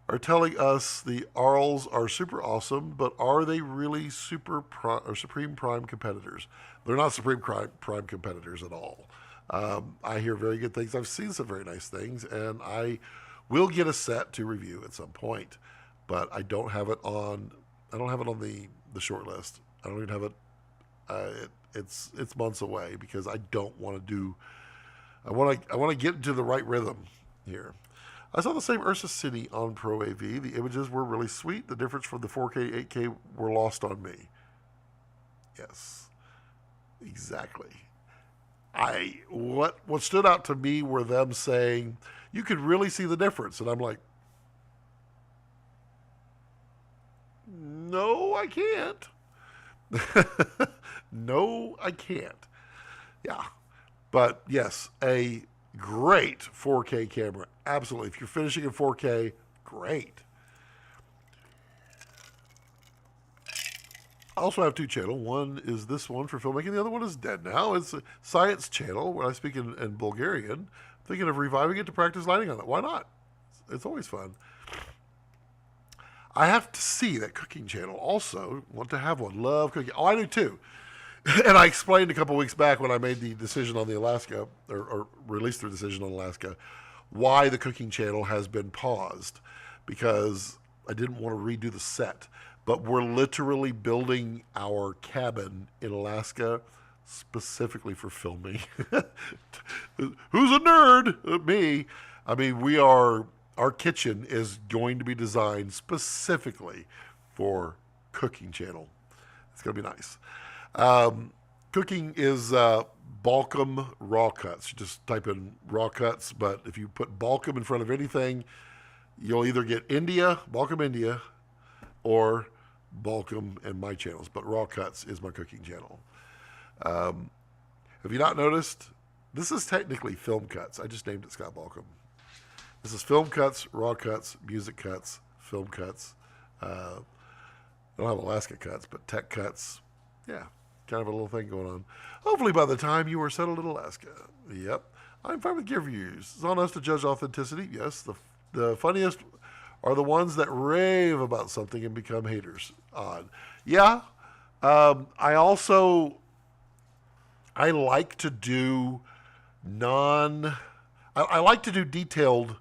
are telling us the ARLs are super awesome, but are they really Supreme Prime competitors? They're not Supreme Prime competitors at all. I hear very good things. I've seen some very nice things, and I will get a set to review at some point, but I don't have it on. I don't have it on the short list. I don't even have it. It's months away because I don't want to do. I want to get into the right rhythm here. I saw the same Ursa City on Pro AV. The images were really sweet. The difference from the 4K, 8K were lost on me. Yes, exactly. What stood out to me were them saying, you could really see the difference. And I'm like, no, I can't. No, I can't. Yeah. But yes, a great 4K camera. Absolutely. If you're finishing in 4K, great. I also have two channels. One is this one for filmmaking. The other one is dead now. It's a science channel where I speak in Bulgarian. Thinking of reviving it to practice lighting on it. Why not? It's always fun. I have to see that cooking channel also. Want to have one. Love cooking. Oh, I do too. And I explained a couple weeks back when I made the decision on the Alaska, or released the decision on Alaska, why the cooking channel has been paused. Because I didn't want to redo the set. But we're literally building our cabin in Alaska specifically for filming. Who's a nerd? Me. I mean, our kitchen is going to be designed specifically for cooking channel. It's going to be nice. Cooking is Balcom raw cuts. You just type in raw cuts, but if you put Balcom in front of anything, you'll either get India, Balcom India, or Balcom and my channels. But raw cuts is my cooking channel. Have you not noticed? This is technically film cuts. I just named it Scott Balcom. This is film cuts, raw cuts, music cuts, film cuts. I don't have Alaska cuts, but tech cuts. Yeah, kind of a little thing going on. Hopefully by the time you are settled in Alaska. Yep. I'm fine with gear reviews. It's on us to judge authenticity. Yes, the funniest are the ones that rave about something and become haters. Odd. Yeah. I like to do I like to do detailed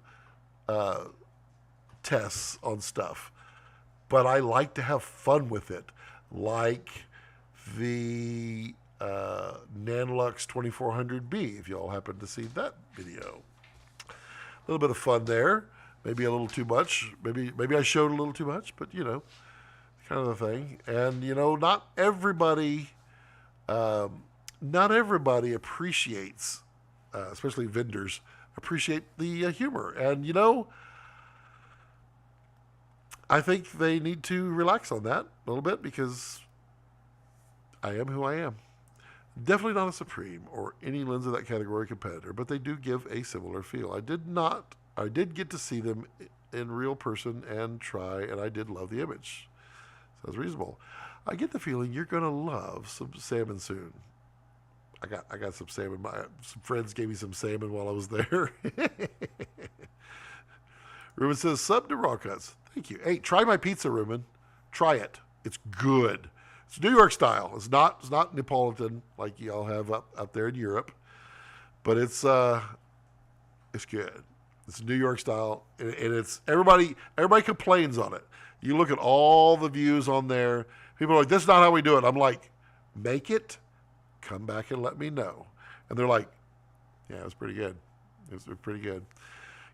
tests on stuff, but I like to have fun with it, like the Nanlux 2400B, if y'all happen to see that video. A little bit of fun there, maybe a little too much, maybe I showed a little too much, but you know, kind of the thing. And you know, not everybody appreciates, especially vendors, appreciate the humor. And, you know, I think they need to relax on that a little bit because I am who I am. Definitely not a Supreme or any lens of that category competitor, but they do give a similar feel. I did get to see them in real person and try, and I did love the image. Sounds reasonable. I get the feeling you're going to love some salmon soon. I got some salmon. Some friends gave me some salmon while I was there. Ruben says, sub to raw cuts. Thank you. Hey, try my pizza, Ruben. Try it. It's good. It's New York style. It's not Neapolitan like y'all have up there in Europe. But it's good. It's New York style. And it's everybody complains on it. You look at all the views on there. People are like, this is not how we do it. I'm like, make it. Come back and let me know. And they're like, yeah, it was pretty good. It was pretty good.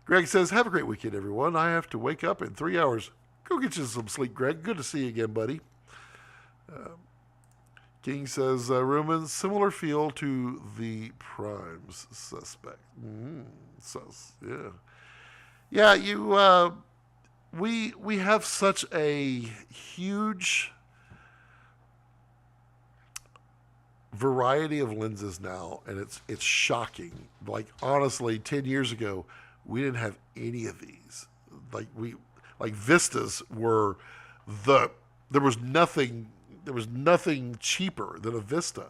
Greg says, have a great weekend, everyone. I have to wake up in 3 hours. Go get you some sleep, Greg. Good to see you again, buddy. King says, Ruben, similar feel to the Primes suspect. Yeah. Yeah, we have such a huge variety of lenses now, and it's shocking. Like, honestly, 10 years ago, we didn't have any of these. Like Vistas were there was nothing cheaper than a Vista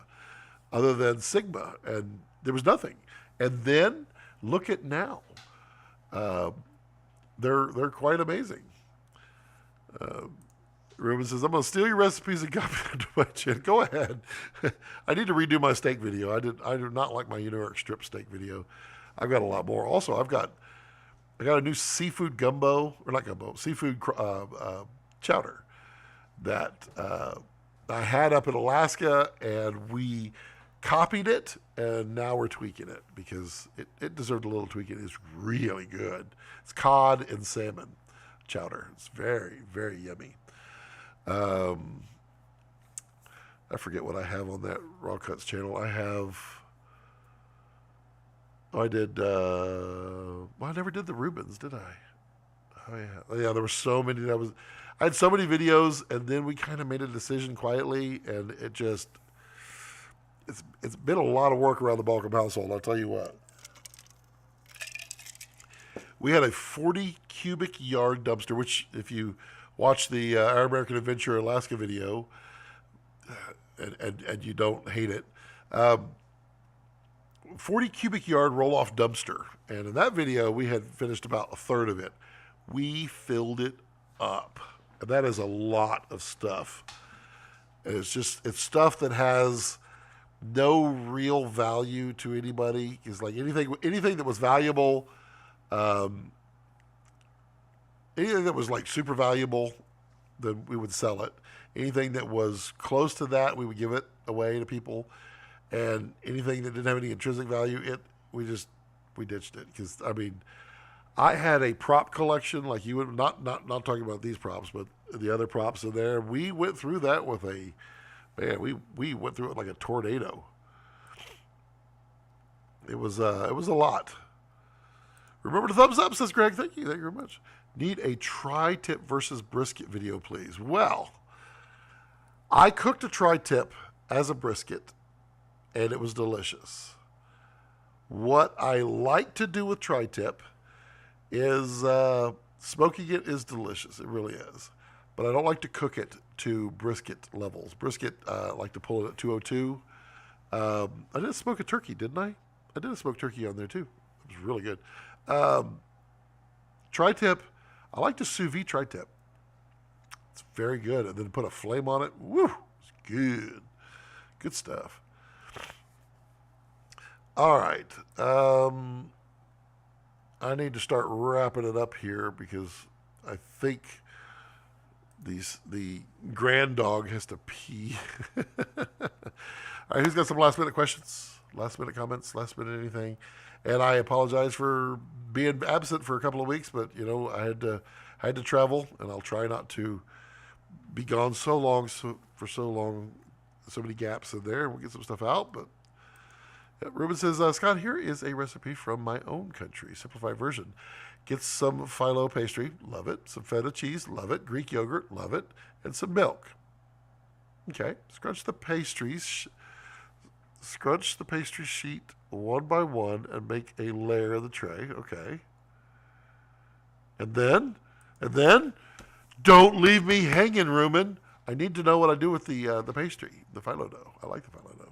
other than Sigma, and there was nothing. And then look at now. They're quite amazing. Ruben says, I'm going to steal your recipes and copy them to my channel. Go ahead. I need to redo my steak video. I do not like my New York strip steak video. I've got a lot more. Also, I got a new seafood gumbo, or not gumbo, seafood chowder that I had up in Alaska, and we copied it, and now we're tweaking it because it deserved a little tweaking. It's really good. It's cod and salmon chowder. It's very, very yummy. I forget what I have on that Raw Cuts channel. I have... Oh, I did... well, I never did the Rubens, did I? Oh, yeah. Oh, yeah, there were so many that was... I had so many videos, and then we kind of made a decision quietly, and it just... It's been a lot of work around the Balcom household, I'll tell you what. We had a 40 cubic yard dumpster, which if you watch the Our American Adventure Alaska video, and you don't hate it, 40 cubic yard roll-off dumpster. And in that video, we had finished about a third of it. We filled it up. And that is a lot of stuff. And it's stuff that has no real value to anybody. It's like anything that was valuable, anything that was like super valuable, then we would sell it. Anything that was close to that, we would give it away to people. And anything that didn't have any intrinsic value, we ditched it. Because I mean, I had a prop collection like you would, not talking about these props, but the other props in there. We went through that with we went through it like a tornado. It was a lot. Remember to thumbs up, says Greg. Thank you very much. Need a tri-tip versus brisket video, please. Well, I cooked a tri-tip as a brisket, and it was delicious. What I like to do with tri-tip is smoking it is delicious. It really is. But I don't like to cook it to brisket levels. Brisket, I like to pull it at 202. I did smoke a turkey, didn't I? I did a smoked turkey on there too. It was really good. Tri-tip, I like to sous vide tri-tip. It's very good. And then put a flame on it. Woo! It's good. Good stuff. All right. I need to start wrapping it up here because I think the grand dog has to pee. All right, who's got some last minute questions? Last minute comments? Last minute anything? And I apologize for being absent for a couple of weeks, but you know I had to travel, and I'll try not to be gone so long, so many gaps in there. We'll get some stuff out, but. Ruben says, Scott, here is a recipe from my own country, simplified version. Get some phyllo pastry, love it. Some feta cheese, love it. Greek yogurt, love it. And some milk. Okay, scrunch the pastry sheet one by one and make a layer of the tray. Okay. And then, don't leave me hanging, Ruben. I need to know what I do with the pastry, the phyllo dough. I like the phyllo dough.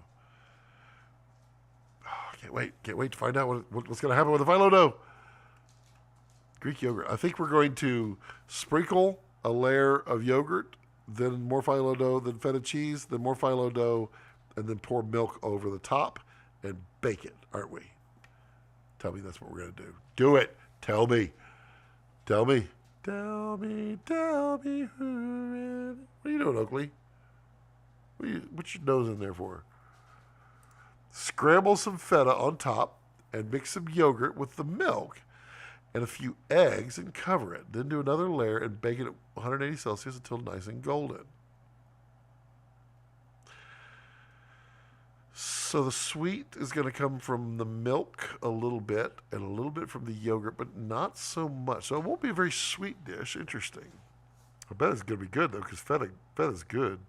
Can't wait to find out what's going to happen with the phyllo dough. Greek yogurt. I think we're going to sprinkle a layer of yogurt, then more phyllo dough, then feta cheese, then more phyllo dough, and then pour milk over the top and bake it, aren't we? Tell me that's what we're going to do. Do it. Tell me. Tell me. Tell me. Tell me. What are you doing, Oakley? What's your nose in there for? Scramble some feta on top and mix some yogurt with the milk and a few eggs and cover it. Then do another layer and bake it at 180 Celsius until nice and golden. So the sweet is going to come from the milk a little bit and a little bit from the yogurt, but not so much. So it won't be a very sweet dish. Interesting. I bet it's going to be good, though, because feta's good.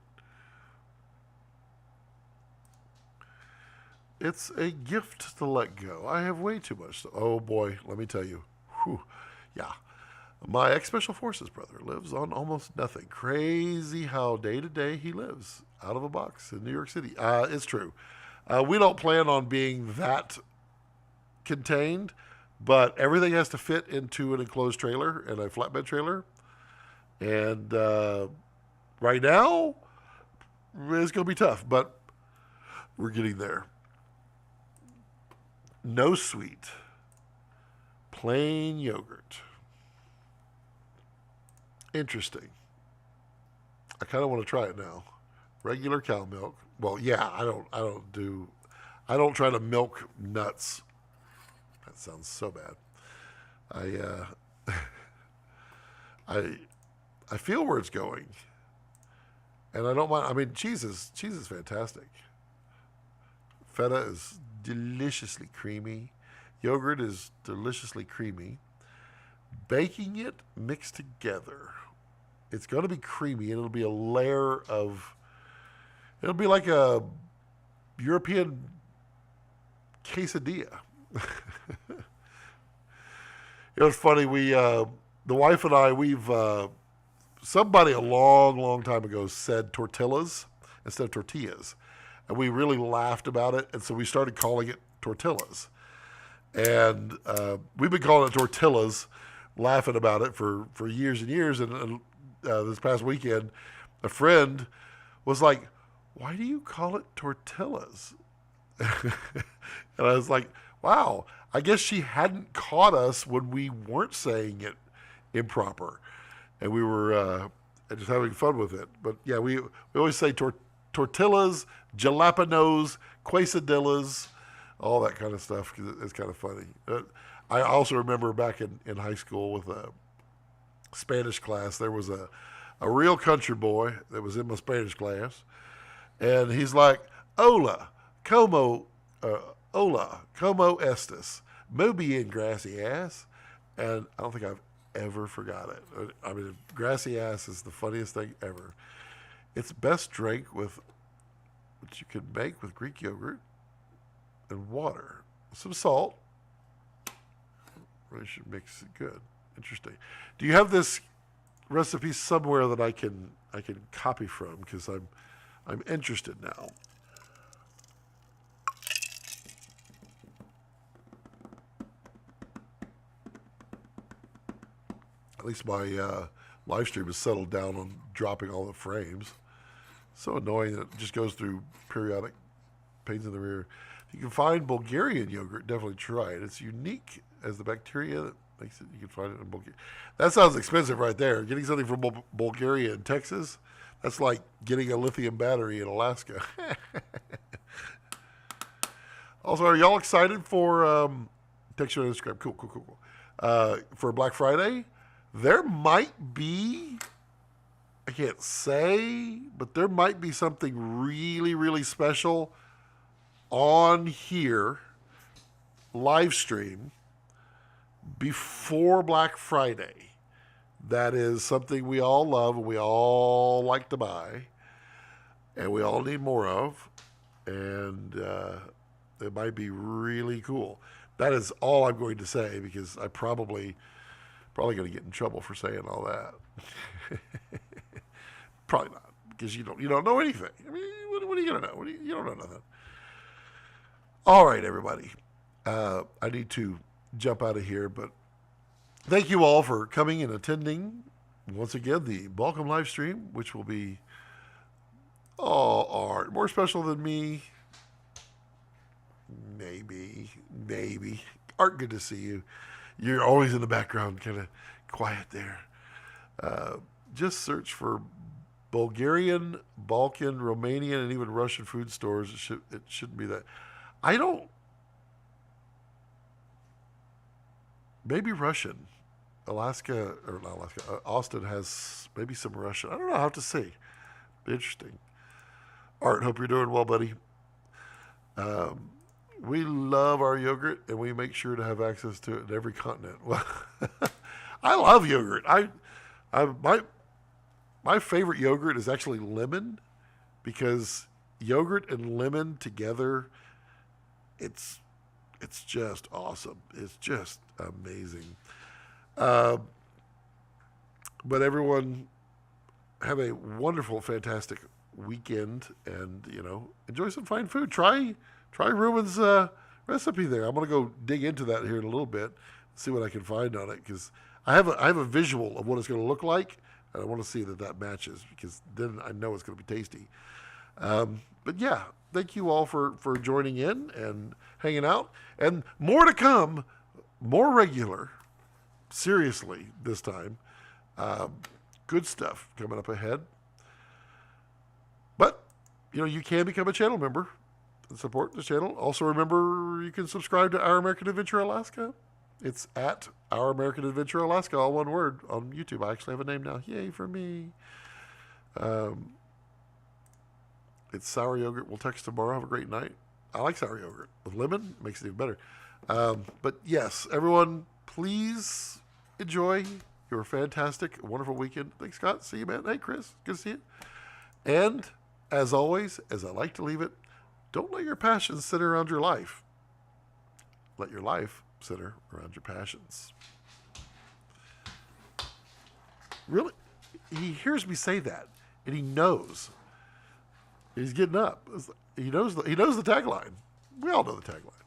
It's a gift to let go. I have way too much. Oh, boy, let me tell you. Whew. Yeah. My ex-Special Forces brother lives on almost nothing. Crazy how day-to-day he lives out of a box in New York City. It's true. We don't plan on being that contained, but everything has to fit into an enclosed trailer and a flatbed trailer. And right now, it's going to be tough, but we're getting there. No sweet. Plain yogurt. Interesting. I kind of want to try it now. Regular cow milk. Well, yeah, I don't do. I don't try to milk nuts. That sounds so bad. I feel where it's going, and I don't mind. I mean, cheese is fantastic. Feta is deliciously creamy. Yogurt is deliciously creamy. Baking it mixed together, it's going to be creamy, and it'll be a layer of. It'll be like a European quesadilla. It was funny. The wife and I, somebody a long time ago said tortillas instead of tortillas, and we really laughed about it, and so we started calling it tortillas. And we've been calling it tortillas, laughing about it for years and years. And this past weekend, a friend was like, "Why do you call it tortillas?" And I was like, wow, I guess she hadn't caught us when we weren't saying it improper. And we were just having fun with it. But yeah, we always say tortillas, jalapenos, quesadillas, all that kind of stuff, because it's kind of funny. I also remember back in high school with a Spanish class, there was a real country boy that was in my Spanish class. And he's like, hola, como estas? Muy bien, gracias. And I don't think I've ever forgot it. I mean, gracias is the funniest thing ever. It's best drank with, which you can make with Greek yogurt and water, some salt. Really should mix it good. Interesting. Do you have this recipe somewhere that I can copy from? Because I'm interested now. At least my live stream has settled down on dropping all the frames. So annoying that it just goes through periodic pains in the rear. If you can find Bulgarian yogurt, definitely try it. It's unique as the bacteria that makes it. You can find it in Bulgaria. That sounds expensive right there. Getting something from Bulgaria and Texas, that's like getting a lithium battery in Alaska. Also, are y'all excited for text you on Instagram? Cool. For Black Friday? There might be, I can't say, but there might be something really, really special on here, live stream, before Black Friday. That is something we all love and we all like to buy and we all need more of. And it might be really cool. That is all I'm going to say, because I probably going to get in trouble for saying all that. Probably not, because you don't know anything. I mean, what are you going to know? You don't know nothing. All right, everybody. I need to jump out of here, but thank you all for coming and attending once again the Balcom live stream, which will be art more special than me. Maybe. Art, good to see you. You're always in the background, kind of quiet there. Just search for Bulgarian, Balkan, Romanian, and even Russian food stores. It shouldn't be that. Maybe Russian. Austin has maybe some Russian. I don't know. I'll have to see. Interesting. Art, hope you're doing well, buddy. We love our yogurt, and we make sure to have access to it in every continent. Well, I love yogurt. My favorite yogurt is actually lemon, because yogurt and lemon together, it's just awesome. It's just amazing. But everyone have a wonderful, fantastic weekend, and enjoy some fine food. Try Ruben's recipe there. I'm going to go dig into that here in a little bit, see what I can find on it, because I have a visual of what it's going to look like, and I want to see that matches, because then I know it's going to be tasty. But yeah, thank you all for joining in and hanging out, and more to come, more regular, seriously this time. Good stuff coming up ahead. But you can become a channel member. and support the channel. Also, remember you can subscribe to Our American Adventure Alaska. It's at Our American Adventure Alaska, all one word, on YouTube. I actually have a name now. Yay for me. It's sour yogurt. We'll text tomorrow. Have a great night. I like sour yogurt. With lemon, it makes it even better. But yes, everyone, please enjoy your fantastic, wonderful weekend. Thanks, Scott. See you, man. Hey, Chris. Good to see you. And as always, as I like to leave it, don't let your passions center around your life. Let your life center around your passions. Really, he hears me say that, and he knows. He's getting up. He knows the tagline. We all know the tagline.